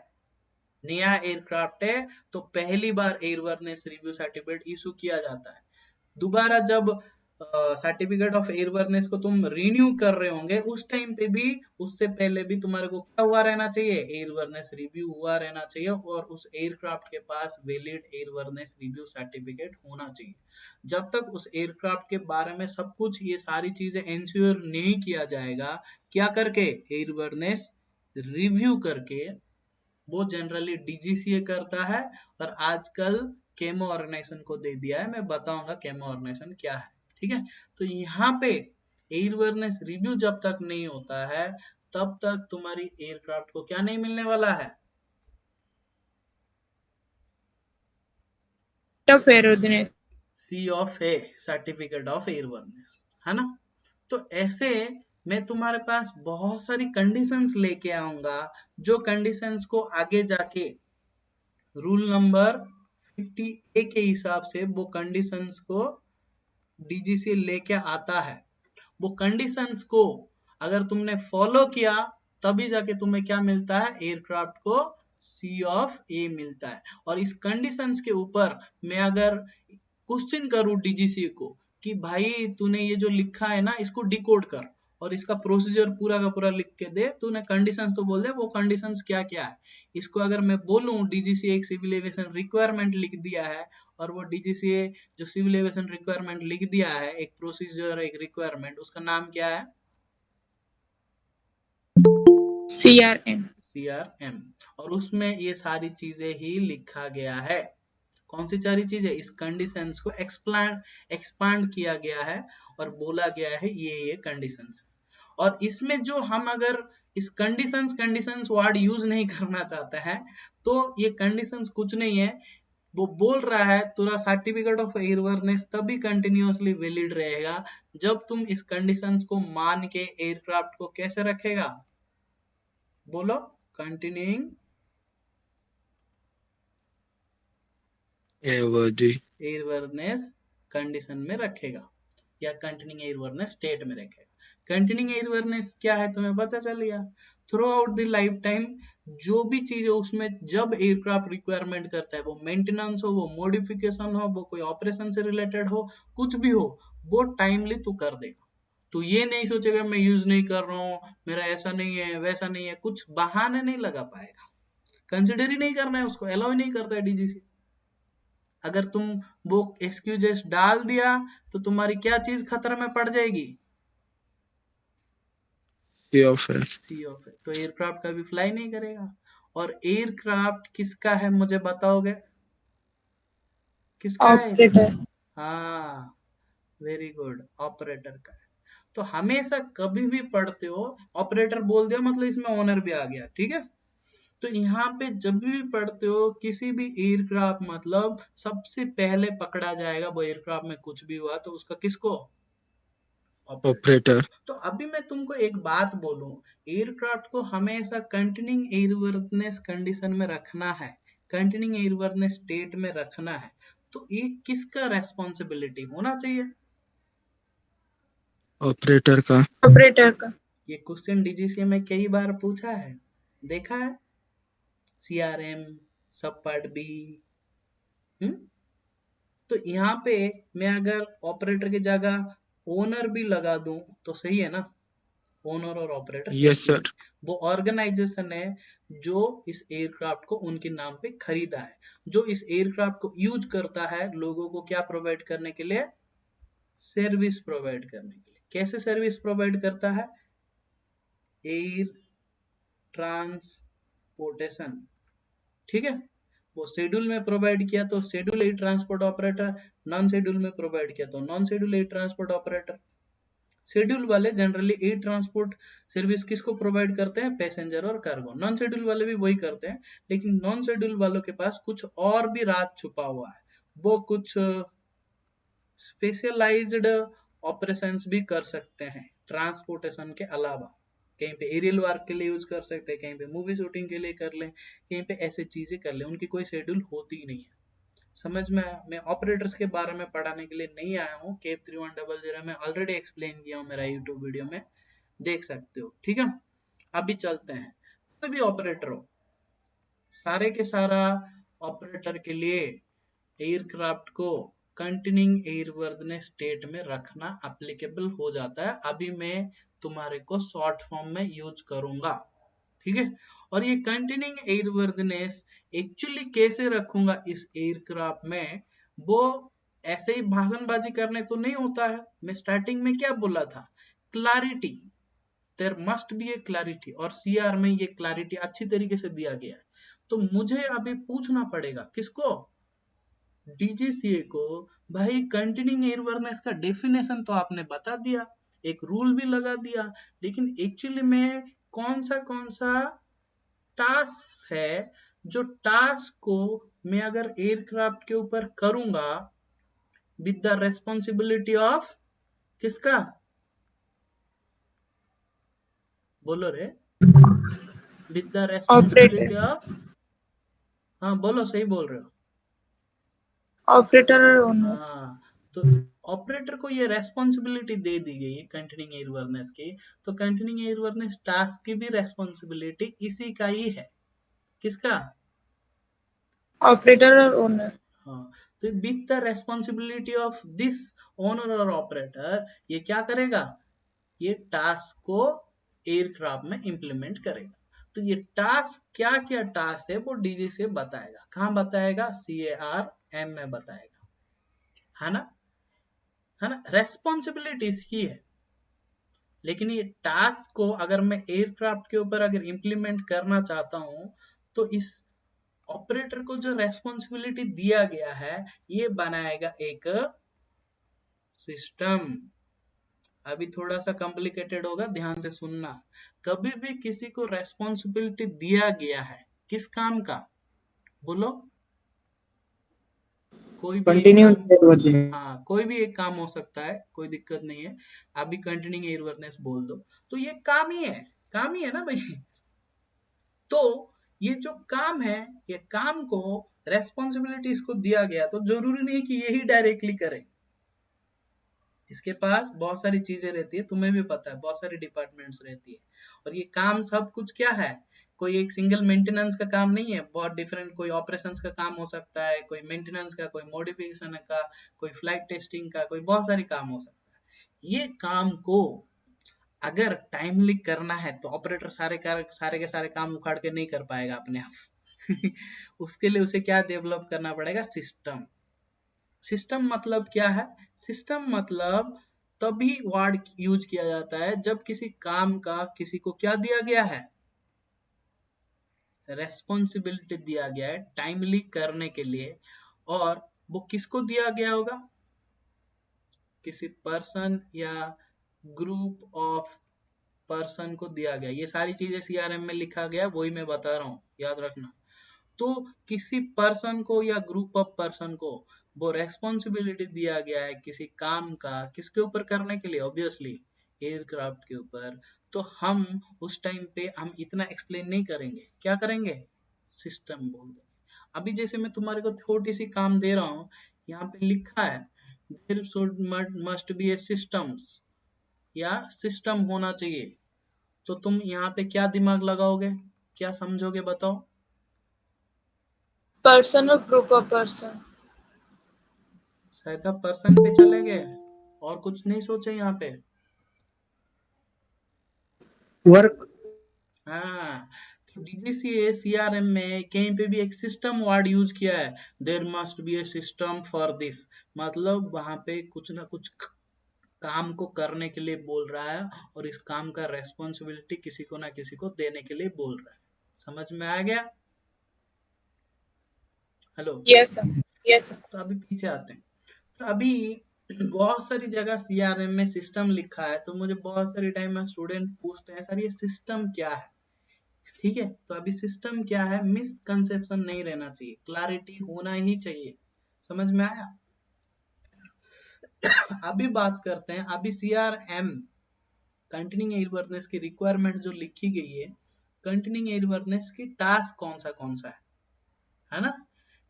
A: नया एयरक्राफ्ट है तो पहली बार एयरवर्नेस रिव्यू सर्टिफिकेट इशू किया जाता है। दोबारा जब सर्टिफिकेट ऑफ एयरवर्नेस को तुम रिन्यू कर रहे होंगे, उस टाइम पे भी, उससे पहले भी तुम्हारे को क्या हुआ रहना चाहिए? एयरवर्नेस रिव्यू हुआ रहना चाहिए, और उस एयरक्राफ्ट के पास वैलिड एयरवर्नेस रिव्यू सर्टिफिकेट होना चाहिए। जब तक उस एयरक्राफ्ट के बारे में सब कुछ, ये सारी चीजें इंश्योर नहीं किया जाएगा, क्या करके? एयरवर्नेस रिव्यू करके। वो जनरली डीजीसीए करता है, और आजकल केमो ऑर्गेनाइजेशन को दे दिया है। मैं बताऊंगा केमो ऑर्गेनाइजेशन क्या है, ठीक है। तो यहाँ पे एयरवर्नेस रिव्यू जब तक नहीं होता है, तब तक तुम्हारी एयरक्राफ्ट को क्या नहीं मिलने वाला है?
D: of airworthiness.
A: C of A, certificate of airworthiness, है ना। तो ऐसे मैं तुम्हारे पास बहुत सारी कंडीशंस लेके आऊंगा, जो कंडीशंस को आगे जाके रूल नंबर 50A के हिसाब से वो कंडीशंस को डीजीसी लेके आता है। वो कंडीशंस को अगर तुमने फॉलो किया, तभी जाके तुम्हें क्या मिलता है? एयरक्राफ्ट को सी ऑफ ए मिलता है। और इस कंडीशंस के ऊपर मैं अगर क्वेश्चन करूं डीजीसी को कि भाई तूने ये जो लिखा है ना, इसको डिकोड कर, और इसका प्रोसीजर पूरा का पूरा लिख के दे, तूने कंडीशंस तो बोल दे, वो कंडीशंस क्या क्या है। इसको अगर मैं बोलूं डीजीसीए एक सिविल एविएशन रिक्वायरमेंट लिख दिया है, और वो डीजीसीए जो सिविल एविएशन रिक्वायरमेंट लिख दिया है, एक प्रोसीजर एक रिक्वायरमेंट, उसका नाम क्या है?
D: CRM।
A: CRM। और उसमें ये सारी चीजें ही लिखा गया है। कौन सी सारी चीजें? इस कंडीशंस को एक्सपांड किया गया है और बोला गया है ये कंडीशंस। और इसमें जो हम अगर इस कंडीशंस वर्ड यूज नहीं करना चाहते हैं, तो ये कंडीशंस कुछ नहीं है। वो बोल रहा है तेरा सर्टिफिकेट ऑफ एयरवर्नेस तभी कंटिन्यूअसली वैलिड रहेगा जब तुम इस कंडीशंस को मान के एयरक्राफ्ट को कैसे रखेगा? बोलो। कंटिन्यूइंग एयरवर्नेस कंडीशन में रखेगा या कंटिन्यूइंग एयरवर्नेस स्टेट में रखेगा। कंटिन्यूइंग एयरवर्नेस क्या है तुम्हें पता चल गया। Through out the life time जो भी चीज है उसमें जब एयरक्राफ्ट रिक्वायरमेंट करता है, वो मेंटेनेंस हो, वो मॉडिफिकेशन हो, वो कोई ऑपरेशन से रिलेटेड हो, कुछ भी हो, वो टाइमली तू कर देगा। तो ये नहीं सोचेगा मैं यूज नहीं कर रहा हूँ, मेरा ऐसा नहीं है वैसा नहीं है, कुछ बहाने नहीं लगा पाएगा। कंसिडर ही नहीं करना है उसको, अलाउ ही नहीं करता है डीजीसी। अगर तुम वो एक्सक्यूजेस डाल दिया तो तुम्हारी क्या चीज खतरे में पड़ जाएगी?
C: सी ऑफ है।
A: सी ऑफ है। तो एयरक्राफ्ट कभी फ्लाई नहीं करेगा। और एयरक्राफ्ट किसका है मुझे बताओगे? किसका है?
D: ऑपरेटर।
A: हाँ, वेरी गुड, ऑपरेटर का है। तो हमेशा कभी भी पढ़ते हो ऑपरेटर बोल दिया मतलब इसमें ओनर भी आ गया, ठीक है। तो यहाँ पे जब भी पढ़ते हो किसी भी एयरक्राफ्ट मतलब सबसे पहले पकड़ा जाएगा वो एयरक्राफ्ट में कुछ भी हुआ तो उसका किसको?
C: ऑपरेटर।
A: तो अभी मैं तुमको एक बात बोलूं, एयरक्राफ्ट को हमेशा कंटिन्यूइंग एयरवर्नेस कंडीशन में रखना है, कंटिन्यूइंग एयरवर्नेस स्टेट में रखना है, तो ये किसका रेस्पॉन्सिबिलिटी होना चाहिए?
C: ऑपरेटर का।
D: ऑपरेटर का।
A: ये क्वेश्चन डीजीसीए में कई बार पूछा है, देखा है। CRM सब पार्ट बी। तो यहाँ पे मैं अगर ऑपरेटर की जगह ओनर भी लगा दूं तो सही है ना? ओनर और ऑपरेटर एक
C: यस
A: ही है।
C: सर।
A: वो ऑर्गेनाइजेशन है जो इस एयरक्राफ्ट को उनके नाम पे खरीदा है, जो इस एयरक्राफ्ट को यूज करता है लोगों को क्या प्रोवाइड करने के लिए? सर्विस प्रोवाइड करने के लिए। कैसे सर्विस प्रोवाइड करता है? एयर ट्रांसपोर्टेशन, ठीक है। वो शेड्यूल में प्रोवाइड किया तो schedule air transport operator, non schedule में प्रोवाइड किया तो non schedule air transport operator. Schedule वाले जनरली एयर ट्रांसपोर्ट सर्विस किसको प्रोवाइड करते हैं? पैसेंजर और कार्गो। नॉन शेड्यूल वाले भी वही करते हैं, लेकिन नॉन शेड्यूल वालों के पास कुछ और भी राज छुपा हुआ है, वो कुछ स्पेशलाइज्ड ऑपरेशंस भी कर सकते हैं ट्रांसपोर्टेशन के अलावा। कहीं पे एरियल वर्क के लिए यूज कर सकते हैं, कहीं पे मूवी शूटिंग के लिए कर लें, कहीं पे ऐसे चीजें कर लें, उनकी कोई शेड्यूल होती ही नहीं है। समझ में आया? मैं ऑपरेटर्स के बारे में पढ़ाने के लिए नहीं आया हूँ। केप 3100 में ऑलरेडी एक्सप्लेन किया हूँ मेरा यूट्यूब वीडियो में, देख सकते हो, ठीक है। अभी चलते हैं, कोई भी ऑपरेटर हो, सारे के सारा ऑपरेटर के लिए एयरक्राफ्ट को कंटिन्यूइंग एयरवर्नेस स्टेट में रखना एप्लीकेबल हो जाता है। अभी मैं तुम्हारे को शॉर्ट फॉर्म में यूज करूंगा, ठीक है। और ये कंटिन्यूइंग एयरवर्नेस एक्चुअली कैसे रखूंगा इस एयरक्राफ्ट में, वो ऐसे ही भाषणबाजी करने तो नहीं होता है। मैं स्टार्टिंग में क्या बोला था? Clarity, there must be a clarity, और सीआर में ये क्लैरिटी अच्छी तरीके से दिया गया है। तो मुझे अभी पूछना पड़ेगा किसको? डीजीसीए को। भाई कंटिन्यूइंग एयरवर्नेस का डेफिनेशन तो आपने बता दिया, एक रूल भी लगा दिया, लेकिन एक्चुअली में कौन सा टास्क है जो टास्क को मैं अगर एयरक्राफ्ट के ऊपर करूंगा विद द रेस्पॉन्सिबिलिटी ऑफ किसका? बोलो रे। With the responsibility
D: operator.
A: Of, हाँ बोलो, सही बोल रहे हो।
D: ऑपरेटर और ओनर।
A: हाँ, तो ऑपरेटर को ये रेस्पॉन्सिबिलिटी दे दी गई है कंटिन्यूइंग एयरवर्नेस की, तो कंटिन्यूइंग एयरवर्नेस टास्क की भी रेस्पॉन्सिबिलिटी इसी का ही है। किसका?
D: ऑपरेटर और ओनर।
A: हाँ, तो with the responsibility of this owner और ऑपरेटर, ये क्या करेगा? ये टास्क को एयरक्राफ्ट में इम्प्लीमेंट करेगा। तो ये टास्क क्या क्या टास्क है वो डीजी से बताएगा। कहाँ बताएगा? CARM में बताएगा, है ना, है ना। रेस्पॉन्सिबिलिटी इसकी है, लेकिन ये टास्क को अगर मैं एयरक्राफ्ट के ऊपर अगर इम्प्लीमेंट करना चाहता हूं तो इस ऑपरेटर को जो रेस्पॉन्सिबिलिटी दिया गया है ये बनाएगा एक सिस्टम। अभी थोड़ा सा कॉम्प्लिकेटेड होगा, ध्यान से सुनना। कभी भी किसी को रेस्पॉन्सिबिलिटी दिया गया है किस काम का, बोलो? कोई भी एक
C: कंटिन्यू
A: काम, हाँ कोई भी एक काम हो सकता है, कोई दिक्कत नहीं है। अभी कंटिन्यूइंग एयरवर्नेस बोल दो तो ये काम ही है, काम ही है ना भाई। तो ये जो काम है, ये काम को रेस्पॉन्सिबिलिटी इसको दिया गया, तो जरूरी नहीं कि यही डायरेक्टली करे। इसके पास बहुत सारी चीजें रहती है, तुम्हें भी पता है, बहुत सारी डिपार्टमेंट्स रहती है। और ये काम सब कुछ क्या है, कोई एक सिंगल मेंटेनेंस का काम नहीं है, बहुत डिफरेंट। कोई ऑपरेशंस का काम हो सकता है, कोई मेंटेनेंस का, कोई मॉडिफिकेशन का, कोई फ्लाइट टेस्टिंग का, कोई बहुत सारी काम हो सकता है। ये काम को अगर टाइमली करना है तो ऑपरेटर सारे के सारे काम उखाड़ के नहीं कर पाएगा अपने आप। उसके लिए उसे क्या डेवलप करना पड़ेगा? सिस्टम। सिस्टम मतलब क्या है? सिस्टम मतलब तभी वर्ड यूज किया जाता है जब किसी काम का किसी को क्या दिया गया है? रेस्पॉन्सिबिलिटी दिया गया है टाइमली करने के लिए। और वो किसको दिया गया होगा? किसी पर्सन या ग्रुप ऑफ पर्सन को दिया गया। ये सारी चीजें CRM में लिखा गया, वही मैं बता रहा हूँ, याद रखना। तो किसी पर्सन को या ग्रुप ऑफ पर्सन को वो रेस्पॉन्सिबिलिटी दिया गया है किसी काम का, किसके ऊपर करने के लिए? ऑब्वियसली एयरक्राफ्ट के ऊपर। तो हम उस टाइम पे हम इतना एक्सप्लेन नहीं करेंगे, क्या करेंगे? सिस्टम बोल देंगे। अभी जैसे मैं तुम्हारे को छोटी सी काम दे रहा हूँ, यहाँ पे लिखा है there should must be a systems, या सिस्टम होना चाहिए। तो तुम यहाँ पे क्या दिमाग लगाओगे, क्या समझोगे, बताओ?
D: पर्सन और ग्रुप ऑफ पर्सन।
A: शायद आप पर्सन पे चले गए और कुछ नहीं सोचे यहाँ पे।
C: वर्क।
A: हाँ, तो डीजीसीए CRM में कहीं पे भी एक सिस्टम वर्ड यूज किया है, there must be a system for this. मतलब वहां पे कुछ ना कुछ काम को करने के लिए बोल रहा है, और इस काम का रेस्पॉन्सिबिलिटी किसी को ना किसी को देने के लिए बोल रहा है। समझ में आ गया? Hello.
D: Yes sir, yes sir.
A: तो अभी पीछे आते हैं। तो अभी बहुत सारी जगह CRM में सिस्टम लिखा है, तो मुझे बहुत सारी टाइम में स्टूडेंट पूछते हैं सर ये सिस्टम क्या है। ठीक है, तो अभी सिस्टम क्या है, मिसकंसेप्शन नहीं रहना चाहिए, क्लैरिटी होना ही चाहिए। समझ में आया? अभी बात करते हैं, अभी CRM कंटिन्यूइंग एयरवर्नेस की रिक्वायरमेंट जो लिखी गई है, कंटिन्यूइंग एयरवर्नेस की टास्क कौन सा है ना।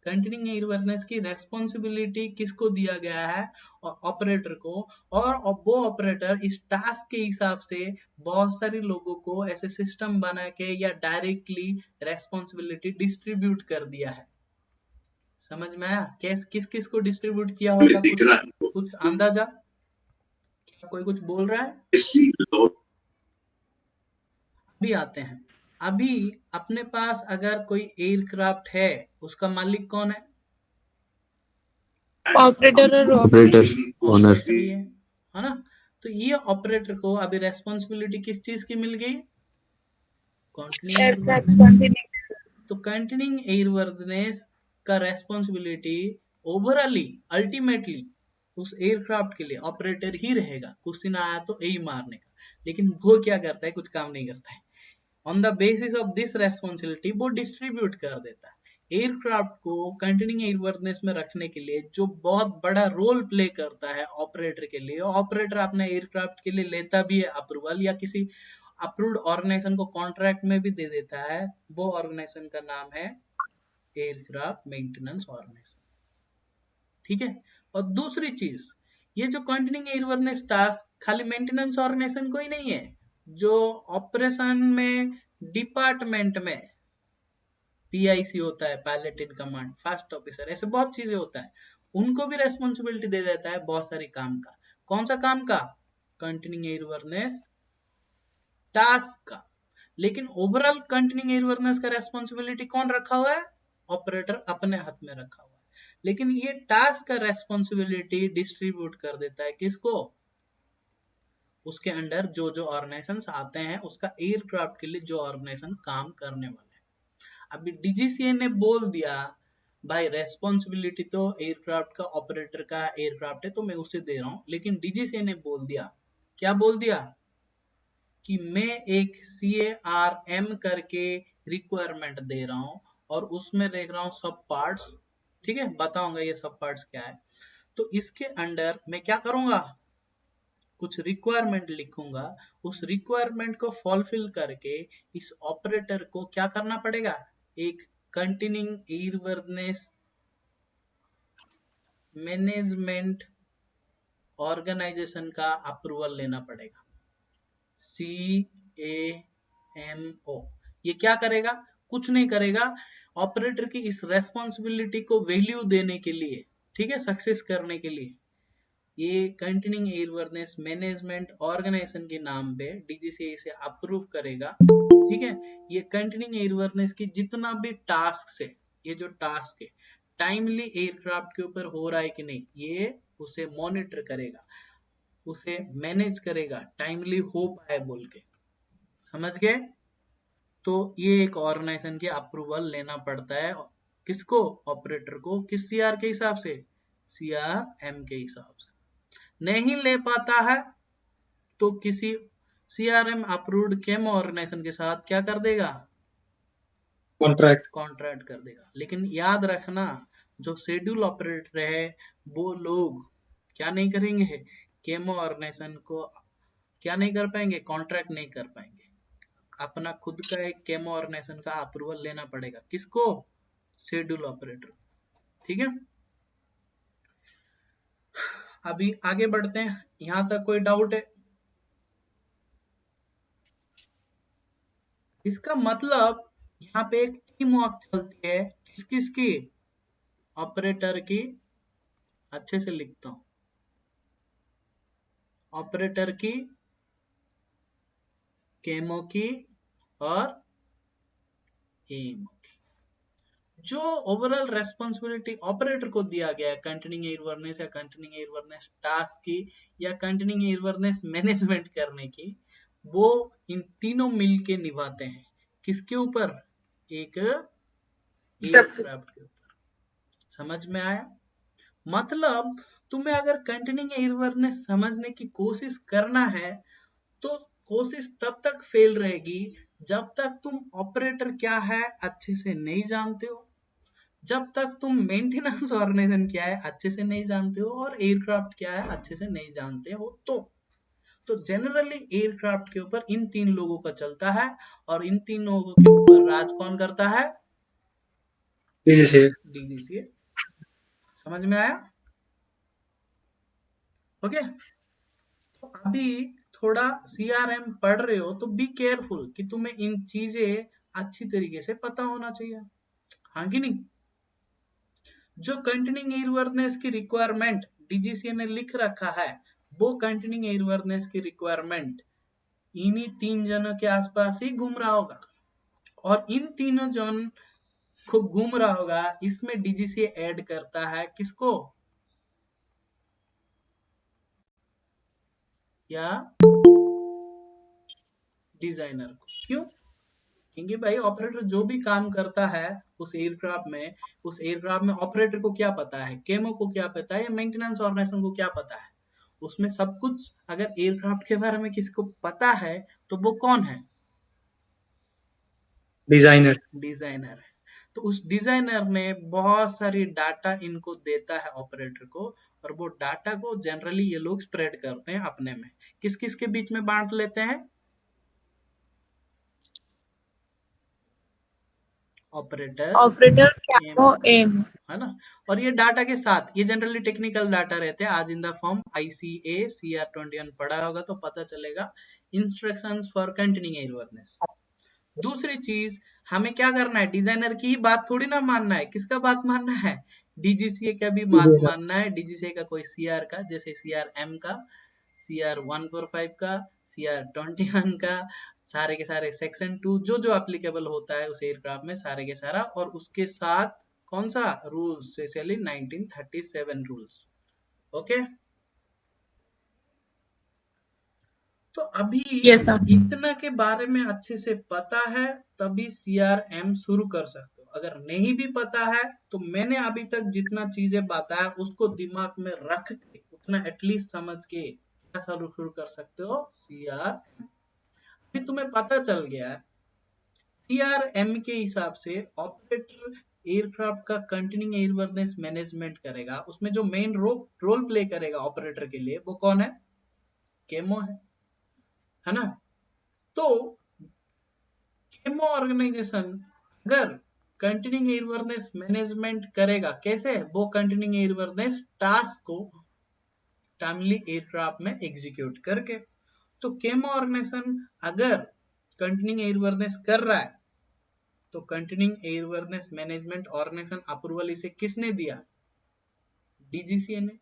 A: कंटिन्यूइंग एयरवर्नेस की रेस्पॉन्सिबिलिटी किसको दिया गया है? ऑपरेटर को। और वो ऑपरेटर इस टास्क के हिसाब से बहुत सारे लोगों को ऐसे सिस्टम बना के या डायरेक्टली रेस्पॉन्सिबिलिटी डिस्ट्रीब्यूट कर दिया है। समझ में आया? किस किस को डिस्ट्रीब्यूट किया होगा, कुछ अंदाजा? कोई कुछ बोल रहा है? अभी आते हैं। अभी अपने पास अगर कोई एयरक्राफ्ट है, उसका मालिक कौन है?
D: ऑपरेटर और
B: ऑपरेटर, ओनर।
A: ऑपरेटर ही है ना। तो ये ऑपरेटर को अभी रेस्पॉन्सिबिलिटी किस चीज की मिल गई?
D: Aircraft
A: continuing.
D: कंटिन्यू।
A: तो कंटिन्यूइंग एयरवर्नेस का रेस्पॉन्सिबिलिटी ओवरऑली अल्टीमेटली उस एयरक्राफ्ट के लिए ऑपरेटर ही रहेगा। क्वेश्चन आया तो यही मारने का, लेकिन वो क्या करता है? कुछ काम नहीं करता है। On the basis of this responsibility वो डिस्ट्रीब्यूट कर देता है। एयरक्राफ्ट को कंटिन्यूइंग एयरवर्नेस में रखने के लिए जो बहुत बड़ा रोल प्ले करता है ऑपरेटर के लिए, ऑपरेटर अपने एयरक्राफ्ट के लिए लेता भी है अप्रूवल, या किसी अप्रूव्ड ऑर्गेनाइजेशन को कॉन्ट्रैक्ट में भी दे देता है। वो ऑर्गेनाइजेशन का नाम है एयरक्राफ्ट मेंटेनेंस ऑर्गेनाइजेशन। ठीक है। और दूसरी चीज, ये जो कंटिन्यूइंग एयरवर्नेस टास्क खाली मेंटेनेंस ऑर्गेनाइजेशन को ही नहीं है, जो ऑपरेशन में डिपार्टमेंट में PIC होता है, pilot in command, first officer, ऐसे बहुत चीजें होता है, उनको भी रेस्पॉन्सिबिलिटी दे देता है बहुत सारी काम का। कौन सा काम का? कंटिन्यूइंग एयरवर्नेस टास्क का, लेकिन ओवरऑल कंटिन्यूइंग एयरवर्नेस का रेस्पॉन्सिबिलिटी कौन रखा हुआ है? ऑपरेटर अपने हाथ में रखा हुआ है। लेकिन ये टास्क का रेस्पॉन्सिबिलिटी डिस्ट्रीब्यूट कर देता है किसको? उसके अंडर जो जो ऑर्गेनाइजेशंस आते हैं, उसका एयरक्राफ्ट के लिए जो ऑर्गेनाइजेशन काम करने वाले हैं। अभी डीजीसीए ने बोल दिया भाई रेस्पॉन्सिबिलिटी तो एयरक्राफ्ट का ऑपरेटर का एयरक्राफ्ट है तो मैं उसे दे रहा हूं, लेकिन डीजीसीए ने बोल दिया, क्या बोल दिया? कि मैं एक CARM करके रिक्वायरमेंट दे रहा हूं और उसमें देख रहा हूं सब पार्ट्स, ठीक है, बताऊंगा ये सब पार्ट्स क्या है। तो इसके अंडर मैं क्या करूंगा? कुछ रिक्वायरमेंट लिखूंगा, उस रिक्वायरमेंट को फुलफिल करके इस ऑपरेटर को क्या करना पड़ेगा? एक कंटिन्यूइंग एयरवर्नेस मैनेजमेंट ऑर्गेनाइजेशन का अप्रूवल लेना पड़ेगा, CAMO। ये क्या करेगा? कुछ नहीं करेगा, ऑपरेटर की इस रेस्पॉन्सिबिलिटी को वैल्यू देने के लिए, ठीक है, सक्सेस करने के लिए ये कंटिन्यूइंग एयरवर्नेस मैनेजमेंट ऑर्गेनाइजेशन के नाम पे डीजीसीए इसे अप्रूव करेगा, ठीक है। ये कंटिन्यूइंग एयरवर्नेस की जितना भी टास्क है, ये जो टास्क है टाइमली एयरक्राफ्ट के ऊपर हो रहा है कि नहीं, ये उसे मॉनिटर करेगा, उसे मैनेज करेगा, टाइमली हो पाए बोल के, समझ गए? तो ये एक ऑर्गेनाइजेशन के अप्रूवल लेना पड़ता है किसको? ऑपरेटर को। किस सीआर के हिसाब से? CRM के हिसाब से। नहीं ले पाता है तो किसी CRM अप्रूव्ड केमो ऑर्गेनाइजेशन के साथ क्या कर देगा? कॉन्ट्रैक्ट कर देगा। लेकिन याद रखना, जो शेड्यूल ऑपरेटर है वो लोग क्या नहीं करेंगे? केमो ऑर्गेनाइजेशन को क्या नहीं कर पाएंगे? कॉन्ट्रैक्ट नहीं कर पाएंगे। अपना खुद का एक केमो ऑर्गेनाइजेशन का अप्रूवल लेना पड़ेगा, किसको? शेड्यूल ऑपरेटर, ठीक है। अभी आगे बढ़ते हैं, यहां तक कोई डाउट है? इसका मतलब यहाँ पे एक टीम वर्क चलती है, किस किस की? ऑपरेटर की, अच्छे से लिखता हूं, ऑपरेटर की, केमो की और एमो की। जो ओवरऑल रेस्पॉन्सिबिलिटी ऑपरेटर को दिया गया है कंटिन्यूइंग एयरवर्नेस या कंटिन्यूइंग एयरवर्नेस टास्क की या कंटिन्यूइंग एयरवर्नेस मैनेजमेंट करने की, वो इन तीनों मिलके निभाते हैं। किसके ऊपर? एक एयरक्राफ्ट के ऊपर। समझ में आया? मतलब तुम्हें अगर कंटिन्यूइंग एयरवर्नेस समझने की कोशिश करना है तो कोशिश तब तक फेल रहेगी जब तक तुम ऑपरेटर क्या है अच्छे से नहीं जानते हो, जब तक तुम मेंटेनेंस ऑर्गेनाइजेशन क्या है अच्छे से नहीं जानते हो और एयरक्राफ्ट क्या है अच्छे से नहीं जानते हो। तो जनरली एयरक्राफ्ट के ऊपर इन तीन लोगों का चलता है और इन तीन लोगों के ऊपर राज कौन करता है? डीजीसीए। समझ में आया? ओके। तो अभी थोड़ा CRM पढ़ रहे हो तो बी केयरफुल कि तुम्हें इन चीजें अच्छी तरीके से पता होना चाहिए, हाँ कि नहीं? जो कंटिन्यूइंग एयरवर्नेस की रिक्वायरमेंट डीजीसीए ने लिख रखा है, वो कंटिन्यूइंग एयरवर्नेस की रिक्वायरमेंट इन्हीं तीन जनों के आसपास ही घूम रहा होगा और इन तीनों जन को घूम रहा होगा, इसमें डीजीसीए ऐड करता है किसको? या डिजाइनर को। क्यों? क्योंकि भाई ऑपरेटर जो भी काम करता है उस एयरक्राफ्ट में ऑपरेटर को क्या पता है, केमो को क्या पता है, या मेंटेनेंस ऑर्गेनाइजेशन को क्या पता है? उसमें सब कुछ अगर एयरक्राफ्ट के बारे में किसी को पता है तो वो कौन है? डिजाइनर है। तो उस डिजाइनर ने बहुत सारी डाटा इनको देता है ऑपरेटर को, और वो डाटा को जनरली ये लोग स्प्रेड करते हैं अपने में। किस किस के बीच में बांट लेते हैं? ऑपरेटर,
D: केमो, एम,
A: है ना। और ये डाटा के साथ ये जनरली टेक्निकल डाटा रहते हैं, आज in the form ICA CR21 पढ़ा होगा तो पता चलेगा, इंस्ट्रक्शंस फॉर कंटिन्यूइंग एयरवर्नेस। दूसरी चीज, हमें क्या करना है? डिजाइनर की ही बात थोड़ी ना मानना है, किसका बात मानना है? डीजीसीए का भी बात मानना है, डीजीसीए का कोई CR का, जैसे CRM का, CR145 का, CR21 का, सारे के सारे सेक्शन 2 जो जो एप्लीकेबल होता है उस एयरक्राफ्ट में सारे के सारा, और उसके साथ कौन सा रूल्स, स्पेशली 1937 रूल्स। ओके, तो अभी
D: Yes, sir.
A: इतना के बारे में अच्छे से पता है तभी CRM शुरू कर सकते हो। अगर नहीं भी पता है तो मैंने अभी तक जितना चीजें बताया उसको दिमाग में रख के उतना एटलीस्ट समझ के क्या शुरू कर सकते हो CRM। अभी तुम्हें पता चल गया है CRM के हिसाब से ऑपरेटर एयरक्राफ्ट का कंटिन्यूइंग एयरवर्नेस मैनेजमेंट करेगा। उसमें जो मेन रोल प्ले करेगा ऑपरेटर के लिए वो कौन है? केमो है ना। तो केमो ऑर्गेनाइजेशन अगर कंटिन्यूइंग एयरवर्नेस मैनेजमेंट करेगा, कैसे? वो कंटिन्यूइंग एयरवर्नेस टास्क को टाइमली एयरक्राफ्ट में एग्जीक्यूट करके। तो केमो ऑर्गेनाइजेशन अगर कंटिन्यूइंग एयरवर्नेस कर रहा है तो कंटिन्यूइंग एयरवर्नेस मैनेजमेंट ऑर्गेनाइजेशन अप्रूवल इसे किसने दिया? डीजीसीए ने।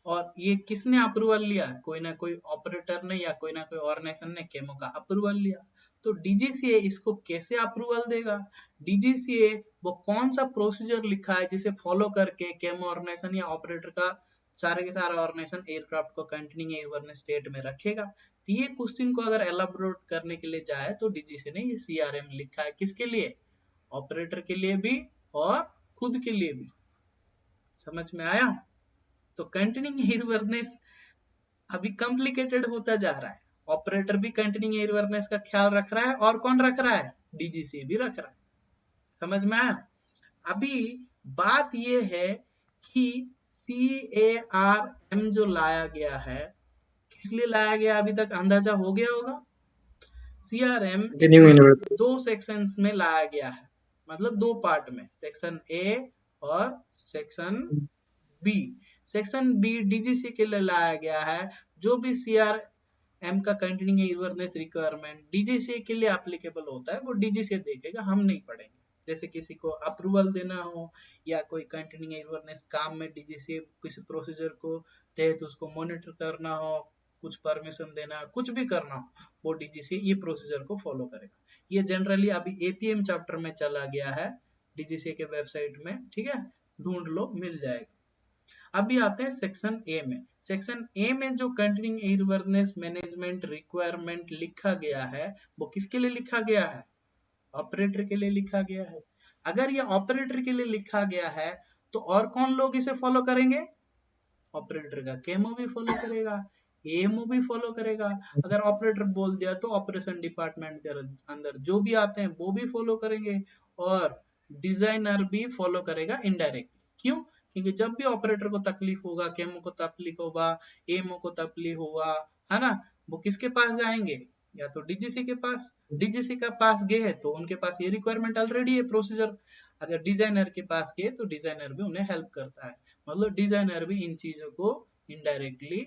A: और ये किसने अप्रूवल लिया? कोई ना कोई ऑपरेटर ने या कोई ना कोई ऑर्गेनाइजेशन ने केमो का अप्रूवल लिया। तो डीजीसीए इसको कैसे अप्रूवल देगा? डीजीसीए वो कौन सा प्रोसीजर लिखा है जिसे फॉलो करके केमो ऑर्गेनाइजेशन या ऑपरेटर का सारे के सारा ऑर्गेनाइजेशन एयरक्राफ्ट को कंटिन्यूइंग एयरवर्नेस स्टेट में रखेगा। तो ये क्वेश्चन को अगर एलाबोरेट करने के लिए जाए तो डीजीसीए ने ये सीआरएम लिखा है। किसके लिए? ऑपरेटर के लिए भी और खुद के लिए भी। समझ में आया? तो कंटिन्यूइंग एयरवर्नेस अभी कॉम्प्लिकेटेड होता जा रहा है। ऑपरेटर भी कंटिन्यूइंग एयरवर्नेस का ख्याल रख रहा है और कौन रख रहा है? डीजीसी भी रख रहा है। समझ में आया? अभी बात ये है कि CARM जो लाया गया है किस लिए लाया गया अभी तक अंदाजा हो गया होगा। CRM दो सेक्शंस में लाया गया है, मतलब दो पार्ट में, सेक्शन ए और section b. Section b DGC के लिए लाया गया है। जो भी CRM का कंटिन्यूइंग एयरवर्नेस रिक्वायरमेंट डीजीसी के लिए एप्लीकेबल होता है वो डीजीसी देखेगा, हम नहीं पढ़ेंगे। जैसे किसी को अप्रूवल देना हो या कोई कंटिन्यूइंग एयरवर्नेस काम में डीजीसी किसी प्रोसीजर को तहत उसको मॉनिटर करना हो, कुछ परमिशन देना, कुछ भी करना हो, वो डीजीसी ये प्रोसीजर को फॉलो करेगा। ये जनरली अभी एपीएम चैप्टर में चला गया है डीजीसी के वेबसाइट में, ठीक है, ढूंढ लो मिल जाएगा। अभी आते हैं सेक्शन ए में। सेक्शन ए में जो कंटिन्यूइंग एयरवर्नेस मैनेजमेंट रिक्वायरमेंट लिखा गया है वो किसके लिए लिखा गया है? ऑपरेटर के लिए लिखा गया है। अगर ये ऑपरेटर के लिए लिखा गया है तो और कौन लोग इसे फॉलो करेंगे? ऑपरेटर का केमो भी फॉलो करेगा, एएमओ भी फॉलो करेगा। अगर ऑपरेटर बोल दिया तो ऑपरेशन डिपार्टमेंट के अंदर जो भी आते हैं वो भी फॉलो करेंगे और डिजाइनर भी फॉलो करेगा इनडायरेक्टली। क्यों? क्योंकि जब भी ऑपरेटर को तकलीफ होगा, केमो को तकलीफ होगा, एएमओ को तकलीफ होगा, है ना, वो किसके पास जाएंगे? या तो डीजीसी के पास। डीजीसी के पास गए तो उनके पास ये रिक्वायरमेंट ऑलरेडी है प्रोसीजर। अगर डिजाइनर के पास गए तो डिजाइनर भी उन्हें हेल्प करता है, मतलब डिजाइनर भी इन चीजों को इनडायरेक्टली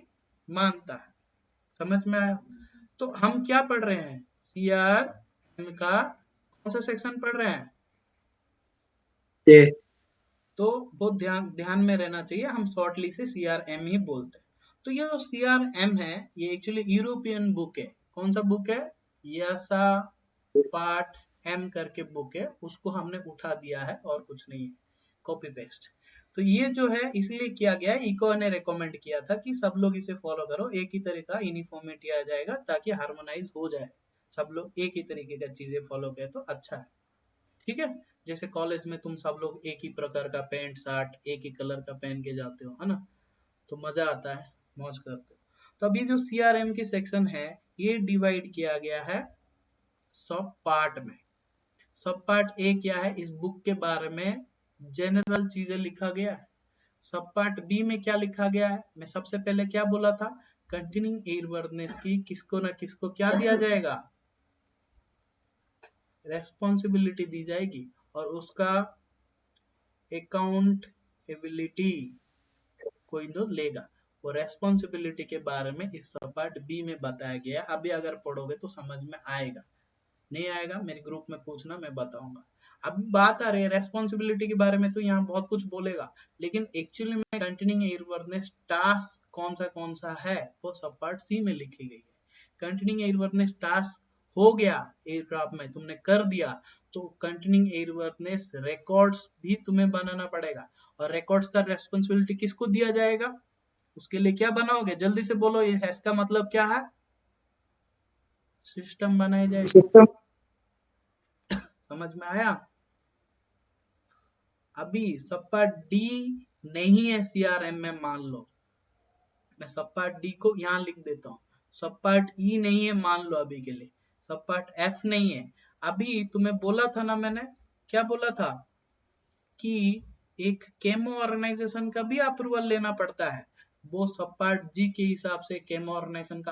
A: मानता है। समझ में आया? तो हम क्या पढ़ रहे हैं? CRM का कौन सा सेक्शन पढ़ रहे हैं? तो वो ध्यान में रहना चाहिए, हम शॉर्टली से CRM ही बोलते हैं। तो ये जो CRM है ये एक्चुअली यूरोपियन बुक है। कौन सा बुक है? यसा पार्ट M करके बुक है, उसको हमने उठा दिया है और कुछ नहीं है, कॉपी पेस्ट। तो ये जो है इसलिए किया गया है, इको ने रेकमेंड किया था कि सब लोग इसे फॉलो करो, एक ही तरह का यूनिफॉर्मिटी आ जाएगा ताकि हार्मोनाइज हो जाए, सब लोग एक ही तरीके का चीजें फॉलो करें तो अच्छा है। ठीक है, जैसे कॉलेज में तुम सब लोग एक ही प्रकार का पैंट शर्ट एक ही कलर का पहन के जाते हो, है ना, तो मजा आता है, मौज करते हो। तो अभी जो CRM की सेक्शन है ये डिवाइड किया गया है सब पार्ट में। सब पार्ट ए क्या है? इस बुक के बारे में जनरल चीजें लिखा गया है। सब पार्ट बी में क्या लिखा गया है? मैं सबसे पहले क्या बोला था? कंटिन्यूइंग एयरवर्नेस की किसको ना किसको क्या दिया जाएगा? रेस्पॉन्सिबिलिटी दी जाएगी और उसका अकाउंटेबिलिटी कोई तो लेगा। वो रेस्पॉन्सिबिलिटी के बारे में इस सब पार्ट बी में बताया गया है। अभी अगर पढ़ोगे तो समझ में आएगा, नहीं आएगा मेरे ग्रुप में पूछना, मैं बताऊंगा। अब बात आ रही है रेस्पॉन्सिबिलिटी के बारे में, तो यहाँ बहुत कुछ बोलेगा, लेकिन एक्चुअली में कंटिन्यूइंग एयरवर्नेस टास्क कौन सा है वो सब पार्ट सी में लिखी गई है। कंटिन्यूइंग एयरवर्नेस टास्क हो गया एयरक्राफ्ट में, तुमने कर दिया, तो कंटिन्यूइंग एयरवर्नेस रिकॉर्ड्स भी तुम्हें बनाना पड़ेगा, और रिकॉर्ड्स का रेस्पॉन्सिबिलिटी किसको दिया जाएगा, उसके लिए क्या बनाओगे, जल्दी से बोलो, इसका मतलब क्या है, सिस्टम बनाई जाएगी। समझ में आया? अभी सब पार्ट डी नहीं है सीआरएम में, मान लो मैं सब पार्ट डी को यहाँ लिख देता हूँ, सब पार्ट ई नहीं है मान लो अभी के लिए, सब पार्ट एफ नहीं है। अभी तुम्हें बोला था ना मैंने, क्या बोला था कि एक केमो ऑर्गेनाइजेशन का भी अप्रूवल लेना पड़ता है, वो सब पार्ट जी के हिसाब से केमो ऑर्गेनाइजेशन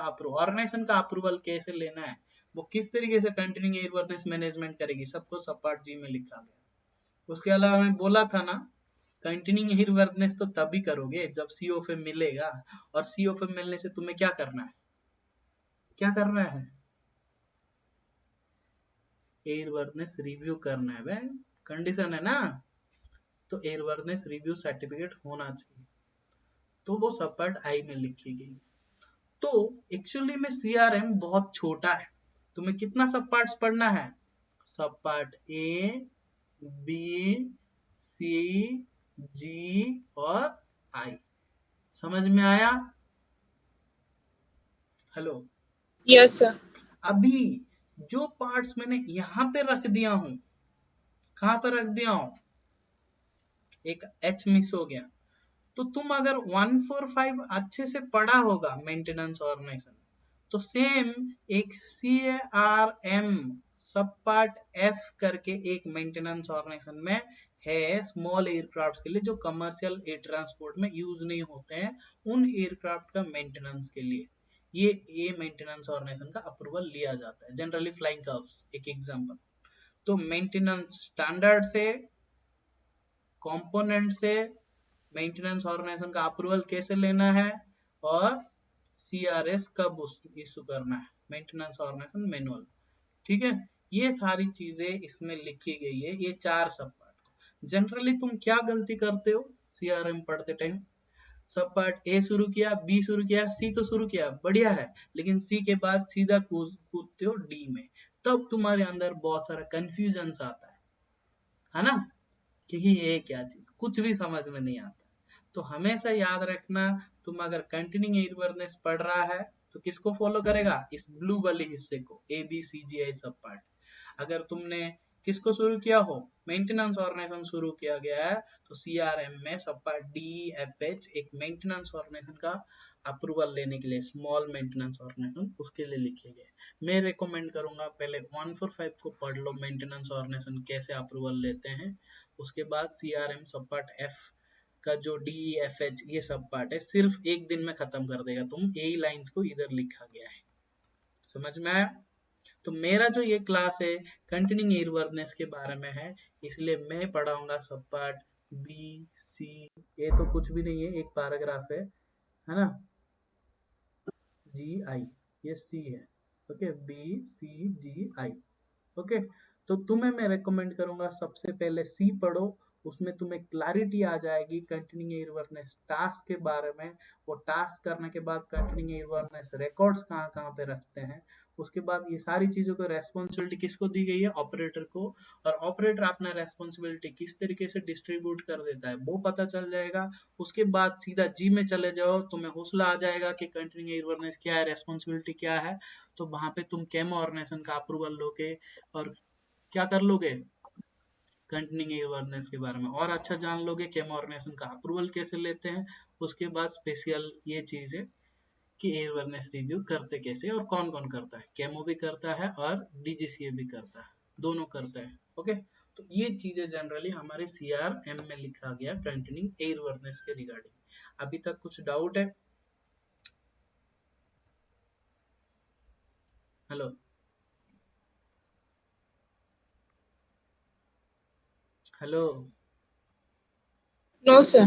A: का अप्रूवल कैसे लेना है, वो किस तरीके से कंटिन्यूइंग एयरवर्नेस मैनेजमेंट करेगी, सबको सब पार्ट जी में लिखा गया। उसके अलावा मैं बोला था ना, कंटिन्यूइंग एयरवर्नेस तो तभी करोगे जब सीओएफ मिलेगा, और सीओएफ मिलने से तुम्हें क्या करना है, क्या करना है, एयरवर्नेस रिव्यू करना है भाई, कंडीशन है ना, तो एयरवर्नेस रिव्यू सर्टिफिकेट होना चाहिए, तो वो सब पार्ट आई में लिखी गई। तो एक्चुअली में सीआरएम बहुत छोटा है, तुम्हें कितना सब पार्ट्स पढ़ना है, सब पार्ट ए बी सी जी और आई। समझ में आया? हेलो?
D: Yes, sir.
A: अभी जो पार्ट्स मैंने यहाँ पे रख दिया हूं, कहां पर रख दिया हूं, एक एच मिस हो गया, तो तुम अगर 145 अच्छे से पढ़ा होगा मेंटेनेंस ऑर्गेनाइजेशन, तो सेम एक CARM सब पार्ट एफ करके एक मेंटेनेंस ऑर्गेनाइजेशन में है, स्मॉल एयरक्राफ्ट के लिए जो कमर्शियल एयर ट्रांसपोर्ट में यूज नहीं होते हैं, उन एयरक्राफ्ट का मेंटेनेंस के लिए ये मेंटेनेंस ऑर्गेनाइजेशन का अप्रूवल लिया जाता है, जनरली फ्लाइंग कर्व्स एक एग्जांपल। तो मेंटेनेंस स्टैंडर्ड से, कंपोनेंट से मेंटेनेंस ऑर्गेनाइजेशन का अप्रूवल कैसे लेना है, और सीआरएस कब इशू करना है, मेंटेनेंस ऑर्गेनाइजेशन मैनुअल। ठीक है, ये सारी चीजें इसमें लिखी गई है, ये 4 सब पार्ट। जनरली तुम क्या गलती करते हो सीआरएम पढ़ते टाइम, सब पार्ट ए शुरू किया, बी शुरू किया, सी तो शुरू किया, बढ़िया है, लेकिन सी के बाद सीधा कूदते हो डी में, तब तुम्हारे अंदर बहुत सारा कंफ्यूजन आता है ना, कि ये क्या चीज, कुछ भी समझ में नहीं आता। तो हमेशा याद रखना, तुम अगर कंटिन्यूइंग एयरवर्नेस पढ़ रहा है तो किसको फॉलो करेगा, इस ब्लू वाले हिस्से को, ए बी सी जी आई सब पार्ट। अगर तुमने किसको शुरू किया हो, मेंटेनेंस ऑर्गेनाइजेशन शुरू किया गया है, तो सीआरएम में सब पार्ट डी एफ एच एक मेंटेनेंस ऑर्गेनाइजेशन का अप्रूवल लेने के लिए, स्मॉल मेंटेनेंस ऑर्गेनाइजेशन, उसके लिए लिखे गए। मैं रिकमेंड करूंगा पहले 145 को पढ़ लो, मेंटेनेंस ऑर्गेनाइजेशन कैसे अप्रूवल लेते हैं, उसके बाद सीआरएम सब पार्ट एफ का जो डी एफ एच ये सब पार्ट है, सिर्फ एक दिन में खत्म कर देगा, तुम यही लाइंस को इधर लिखा गया है। समझ में आया? तो मेरा जो ये क्लास है कंटिन्यूइंग एयरवर्नेस के बारे में है, इसलिए मैं पढ़ाऊंगा सब पार्ट बी सी, ये तो कुछ भी नहीं है, एक पैराग्राफ है ना, जी आई, ये सी है, ओके, बी सी जी आई, ओके। तो तुम्हें मैं रेकमेंड करूंगा सबसे पहले सी पढ़ो, उसमें तुम्हें क्लैरिटी आ जाएगी कंटिन्यूइंग एयरवर्नेस टास्क के बारे में, वो टास्क करने के बाद कंटिन्यूइंग एयरवर्नेस रिकॉर्ड्स कहाँ कहाँ पे रखते हैं, उसके बाद ये सारी चीजों को रेस्पॉन्सिबिलिटी किसको दी गई है, ऑपरेटर को, और ऑपरेटर अपना रेस्पॉन्सिबिलिटी किस तरीके से डिस्ट्रीब्यूट कर देता है वो पता चल जाएगा। उसके बाद सीधा जी में चले जाओ, तुम्हें हौसला आ जाएगा कि कंटिन्यूइंग एयरवर्नेस क्या है, रेस्पॉन्सिबिलिटी क्या है, तो वहां पे तुम केमो ऑर्गेनाइजेशन का अप्रूवल लोगे, और क्या कर लोगे, कंटिन्यूइंग एयरवर्नेस के बारे में और अच्छा जान लोगे, केमो ऑर्गेनाइजेशन का अप्रूवल कैसे लेते हैं। उसके बाद स्पेशल ये चीज है कि एयरवर्नेस रिव्यू करते कैसे और कौन कौन करता है, केमो भी करता है और डीजीसीए भी करता है, दोनों करता है, ओके। तो ये चीजें जनरली हमारे सीआरएम में लिखा गया कंटिन्यूइंग एयरवर्नेस के रिगार्डिंग। अभी तक कुछ डाउट है? Hello? Hello?
D: No, sir.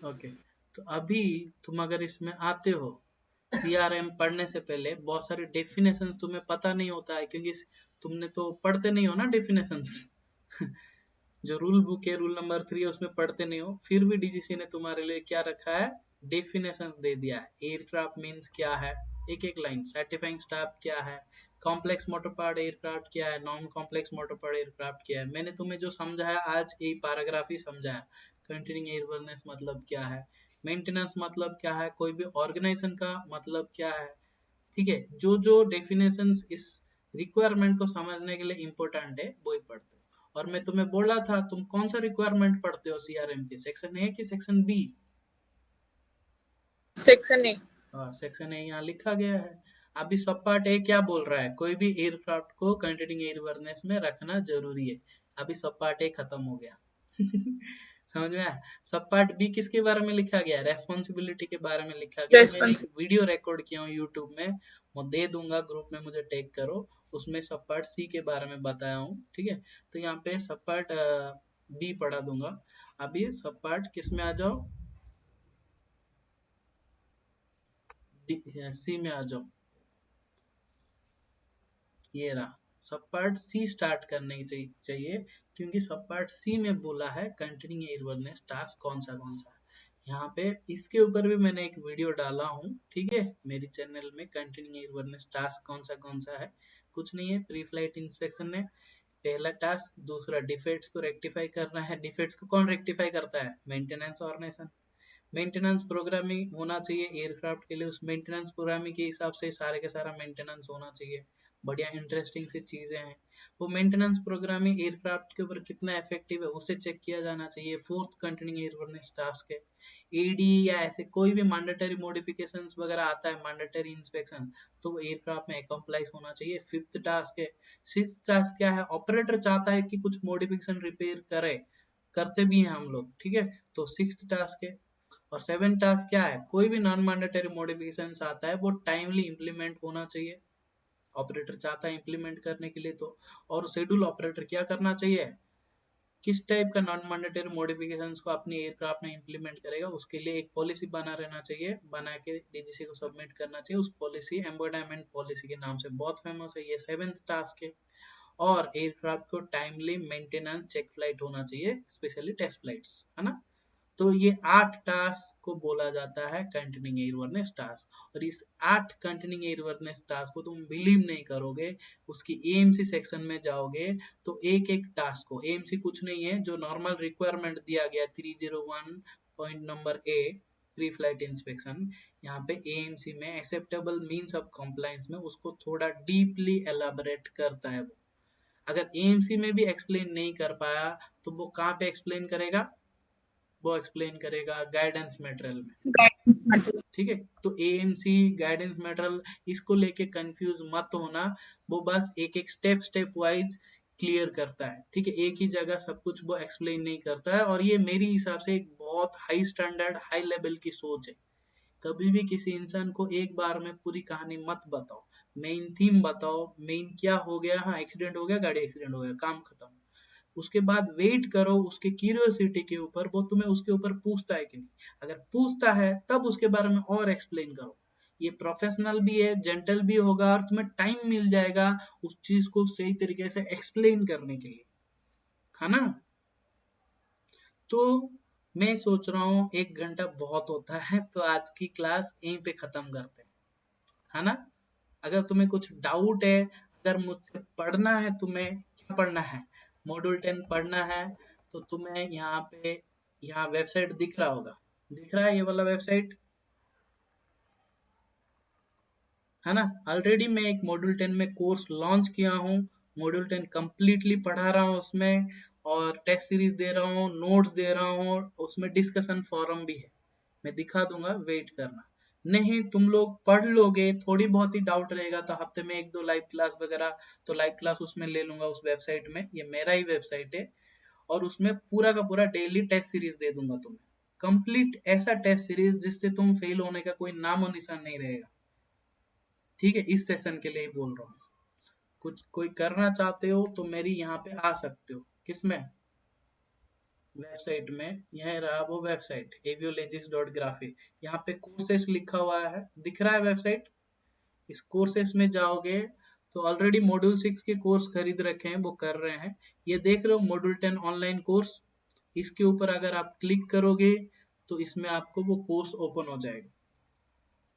A: Okay. तो अभी तुम अगर इसमें आते हो, सीआरएम पढ़ने से पहले बहुत सारे डेफिनेशंस तुम्हें पता नहीं होता है, क्योंकि तुमने तो पढ़ते नहीं हो ना डेफिनेशंस जो रूल बुक है रूल नंबर 3 उसमें पढ़ते नहीं हो, फिर भी डीजीसी ने तुम्हारे लिए क्या रखा है, डेफिनेशंस दे दिया है। एयरक्राफ्ट मीन्स क्या है, एक एक लाइन। सर्टिफाइंग स्टाफ क्या है, कॉम्प्लेक्स मोटर पार्ट एयरक्राफ्ट क्या है, non complex motor part aircraft क्या है। मैंने तुम्हें जो समझाया आज यही पैराग्राफ ही समझाया। कंटिन्यूइंग एयरवर्नेस मतलब क्या है, मेंटेनेंस मतलब क्या है, कोई भी ऑर्गेनाइजेशन का मतलब क्या है। ठीक है, जो जो डेफिनेशंस इस रिक्वायरमेंट को समझने के लिए इम्पोर्टेंट है वही पढ़ते हो। और मैं तुम्हें बोला था तुम कौन सा रिक्वायरमेंट पढ़ते हो सीआरएम के, सेक्शन ए कि सेक्शन बी?
D: Section A.
A: हाँ, सेक्शन ए यहाँ लिखा गया है। अभी सब पार्ट ए क्या बोल रहा है, कोई भी एयरक्राफ्ट को कंटिन्यूइंग एयरवर्नेस में रखना जरूरी है। अभी सब पार्ट ए खत्म हो गया। समझ में आया? सब पार्ट बी किसके बारे में लिखा गया है, रेस्पॉन्सिबिलिटी के बारे में लिखा गया है। मैंने एक
D: रेस्पॉन्सिबल।
A: वीडियो रिकॉर्ड किया हूँ यूट्यूब में, वो दे दूंगा ग्रुप में, मुझे टैग करो। उसमें सब पार्ट सी के बारे में बताया हूँ। ठीक है, तो यहाँ पे सब पार्ट बी पढ़ा दूंगा। अभी सब पार्ट किस में आ जाओ, सी में आ जाओ। ये रहा सब पार्ट सी स्टार्ट करने की चाहिए, क्योंकि सब पार्ट सी में बोला है कंटिन्यूइंग एयरवर्नेस टास्क कौन सा है। यहाँ पे इसके ऊपर भी मैंने एक वीडियो डाला हूँ, ठीक है, मेरी चैनल में। कंटिन्यूइंग एयरवर्नेस टास्क कौन सा है, कुछ नहीं है। प्री फ्लाइट इंस्पेक्शन में पहला टास्क, दूसरा डिफेक्ट्स को रेक्टिफाई करना है। डिफेक्ट्स को कौन रेक्टिफाई करता है, मेंटेनेंस ऑर्गेनाइजेशन। मेंटेनेंस प्रोग्रामिंग होना चाहिए एयरक्राफ्ट के लिए, उस मेंटेनेंस प्रोग्रामिंग के हिसाब से सारे के सारा मेंटेनेंस होना चाहिए। बढ़िया इंटरेस्टिंग सी चीजें हैं। वो मेंटेनेंस प्रोग्रामिंग एयरक्राफ्ट के ऊपर कितना इफेक्टिव है उसे चेक किया जाना चाहिए। फोर्थ कंटिन्यूइंग एयरवर्नेस टास्क है। एडी या ऐसे कोई भी मैंडेटरी मॉडिफिकेशंस वगैरह आता है, मैंडेटरी इंस्पेक्शन, तो वो एयरक्राफ्ट में अकम्प्लाइज होना चाहिए। फिफ्थ टास्क है। सिक्स्थ टास्क क्या है, ऑपरेटर चाहता है कि कुछ मॉडिफिकेशन रिपेयर करे, करते भी हैं हम लोग, ठीक है, तो सिक्स्थ टास्क है। और सेवन टास्क क्या है, कोई भी नॉन मैंडेटरी मॉडिफिकेशन आता है वो टाइमली इंप्लीमेंट होना चाहिए, ऑपरेटर चाहता है इंप्लीमेंट करने के लिए तो। और शेड्यूल ऑपरेटर क्या करना चाहिए, किस टाइप का नॉन मैंडेटरी मॉडिफिकेशंस को अपनी एयरक्राफ्ट में इंप्लीमेंट करेगा, उसके लिए एक पॉलिसी बना रहना चाहिए, बना के डीजीसी को सबमिट करना चाहिए। उस पॉलिसी एम्बोडाइमेंट पॉलिसी के नाम से बहुत फेमस है, ये सेवेंथ टास्क है। और एयरक्राफ्ट को टाइमली मेंटेनेंस चेक फ्लाइट होना चाहिए, स्पेशली टेस्ट फ्लाइट्स, है ना। तो ये 8 टास्क को बोला जाता है कंटिन्यूइंग एयरवर्नेस टास्क। और इस 8 कंटिन्यूइंग एयरवर्नेस टास्क को तुम बिलीव नहीं करोगे, उसकी एएमसी सेक्शन में जाओगे तो एक एक टास्क को, एएमसी कुछ नहीं है, जो नॉर्मल रिक्वायरमेंट दिया गया 301 point number A pre flight inspection, यहाँ पे एएमसी में एक्सेप्टेबल मीन्स ऑफ कंप्लायंस में उसको थोड़ा डीपली एलाबोरेट करता है वो। अगर एएमसी में भी एक्सप्लेन नहीं कर पाया तो वो कहाँ पे एक्सप्लेन करेगा, वो एक्सप्लेन करेगा गाइडेंस मटेरियल में।
D: Guidance material.
A: ठीक है, तो एएमसी गाइडेंस मटेरियल, इसको लेके कंफ्यूज मत होना, वो बस एक एक स्टेप वाइज क्लियर करता है। ठीक है, एक ही जगह सब कुछ वो एक्सप्लेन नहीं करता है। और ये मेरी हिसाब से एक बहुत हाई स्टैंडर्ड हाई लेवल की सोच है। कभी भी किसी इंसान को एक बार में पूरी कहानी मत बताओ, मेन थीम बताओ, मेन क्या हो गया, हाँ एक्सीडेंट हो गया, गाड़ी एक्सीडेंट हो गया, काम खत्म। उसके बाद वेट करो उसके क्यूरियोसिटी के ऊपर, वो तुम्हें उसके ऊपर पूछता है कि नहीं। अगर पूछता है तब उसके बारे में और एक्सप्लेन करो। ये प्रोफेशनल भी है, जेंटल भी होगा, और तुम्हें टाइम मिल जाएगा उस चीज को सही तरीके से एक्सप्लेन करने के लिए, है ना। तो मैं सोच रहा हूँ 1 घंटा बहुत होता है, तो आज की क्लास यहीं पे खत्म करते हैं, है ना। अगर तुम्हें कुछ डाउट है, अगर मुझसे पढ़ना है, तुम्हें क्या पढ़ना है, मॉड्यूल 10 पढ़ना है, तो तुम्हें यहाँ पे, यहाँ वेबसाइट दिख रहा होगा, दिख रहा है ये वाला वेबसाइट, है ना। ऑलरेडी मैं एक मॉड्यूल 10 में कोर्स लॉन्च किया हूँ, मॉड्यूल 10 कंप्लीटली पढ़ा रहा हूँ उसमें, और टेस्ट सीरीज दे रहा हूँ, नोट्स दे रहा हूँ, उसमें डिस्कशन फोरम भी है, मैं दिखा दूंगा, वेट करना। नहीं तुम लोग पढ़ लोगे, थोड़ी बहुत ही डाउट रहेगा तो हफ्ते में 1-2 लाइव क्लास वगैरह, तो लाइव क्लास उसमें ले लूंगा उस वेबसाइट में, ये मेरा ही वेबसाइट है। और उसमें पूरा का पूरा डेली टेस्ट सीरीज दे दूंगा तुम्हें, कंप्लीट ऐसा टेस्ट सीरीज जिससे तुम फेल होने का कोई नामो निशान नहीं रहेगा। ठीक है, इस सेशन के लिए ही बोल रहा हूँ। कुछ कोई करना चाहते हो तो मेरी यहाँ पे आ सकते हो, किसमें, वेबसाइट में, यह रहा वो वेबसाइट aviologist.graphic, यहाँ पे कोर्सेस लिखा हुआ है, दिख रहा है वेबसाइट। इस कोर्सेस में जाओगे तो ऑलरेडी मॉड्यूल 6 के कोर्स खरीद रखे हैं, वो कर रहे हैं। ये देख रहे हो मॉड्यूल 10 ऑनलाइन कोर्स, इसके ऊपर अगर आप क्लिक करोगे तो इसमें आपको वो कोर्स ओपन हो जाएगा,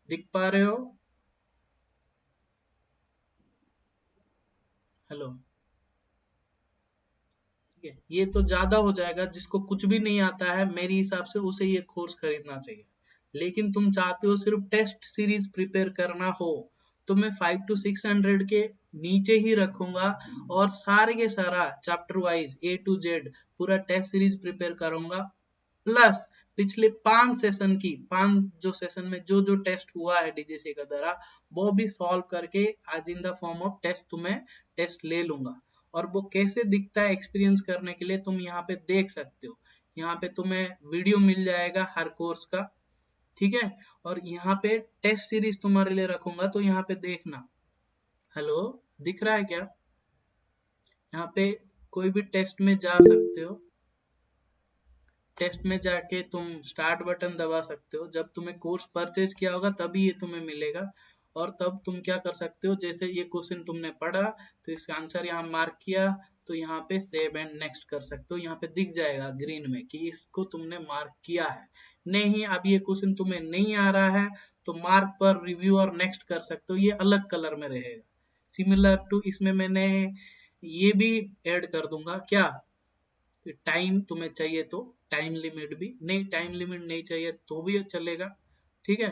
A: दिख पा रहे हो? हेलो, ठीक है। ये तो ज्यादा हो जाएगा, जिसको कुछ भी नहीं आता है मेरे हिसाब से उसे ये कोर्स खरीदना चाहिए। लेकिन तुम चाहते हो सिर्फ टेस्ट सीरीज प्रिपेयर करना हो तो मैं 5 to 600 के नीचे ही रखूंगा और सारे के सारा chapter wise A to Z पूरा टेस्ट सीरीज प्रिपेयर करूंगा, प्लस पिछले 5 सेशन की 5 जो सेशन में जो जो टेस्ट हुआ है डीजीसी का द्वारा वो भी सॉल्व करके आज in the form of test तुम्हें टेस्ट ले लूंगा। और वो कैसे दिखता है एक्सपीरियंस करने के लिए तुम यहाँ पे देख सकते हो, यहाँ पे तुम्हें वीडियो मिल जाएगा हर कोर्स का, ठीक है। और यहाँ पे टेस्ट सीरीज तुम्हारे लिए रखूंगा तो यहाँ पे देखना। हेलो, दिख रहा है क्या? यहाँ पे कोई भी टेस्ट में जा सकते हो, टेस्ट में जाके तुम स्टार्ट बटन दबा सकते हो। जब तुम्हें कोर्स परचेज किया होगा तभी ये तुम्हें मिलेगा, और तब तुम क्या कर सकते हो, जैसे ये क्वेश्चन तुमने पढ़ा तो इसका आंसर यहाँ मार्क किया तो यहाँ पे सेव एंड नेक्स्ट कर सकते हो। यहाँ पे दिख जाएगा ग्रीन में कि इसको तुमने मार्क किया है। नहीं, अब ये क्वेश्चन तुम्हें नहीं आ रहा है तो मार्क पर रिव्यू और नेक्स्ट कर सकते हो, ये अलग कलर में रहेगा। सिमिलर टू इसमें मैंने ये भी ऐड कर दूंगा, क्या टाइम तुम्हें चाहिए तो टाइम लिमिट भी, नहीं टाइम लिमिट नहीं चाहिए तो भी चलेगा, ठीक है।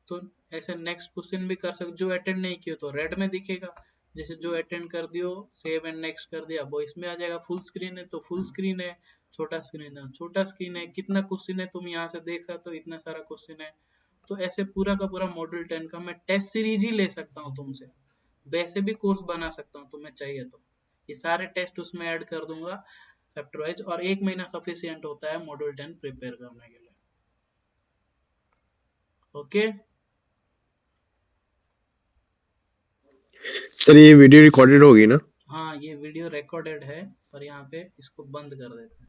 A: तो ऐसे नेक्स्ट क्वेश्चन भी कर सकते, जो अटेंड नहीं किए तो रेड में दिखेगा, जैसे जो अटेंड कर दियो सेव एंड नेक्स्ट कर दिया वो इसमें आ जाएगा। फुल स्क्रीन है तो फुल स्क्रीन है, छोटा स्क्रीन है छोटा स्क्रीन है, कितना क्वेश्चन है तुम यहाँ से देख सकते हो, इतना सारा क्वेश्चन है। तो ऐसे पूरा का पूरा मॉड्यूल 10 का मैं टेस्ट सीरीज ही ले सकता हूँ तुमसे, वैसे भी कोर्स बना सकता हूँ तुम्हें चाहिए तो। ये सारे टेस्ट उसमें ऐड कर दूंगा चैप्टर वाइज, और 1 महीना सफिशिएंट होता है मॉड्यूल 10 प्रिपेयर करने के लिए। ओके,
E: सर ये वीडियो रिकॉर्डेड होगी ना?
A: हाँ ये वीडियो रिकॉर्डेड है, और यहाँ पे इसको बंद कर देते हैं।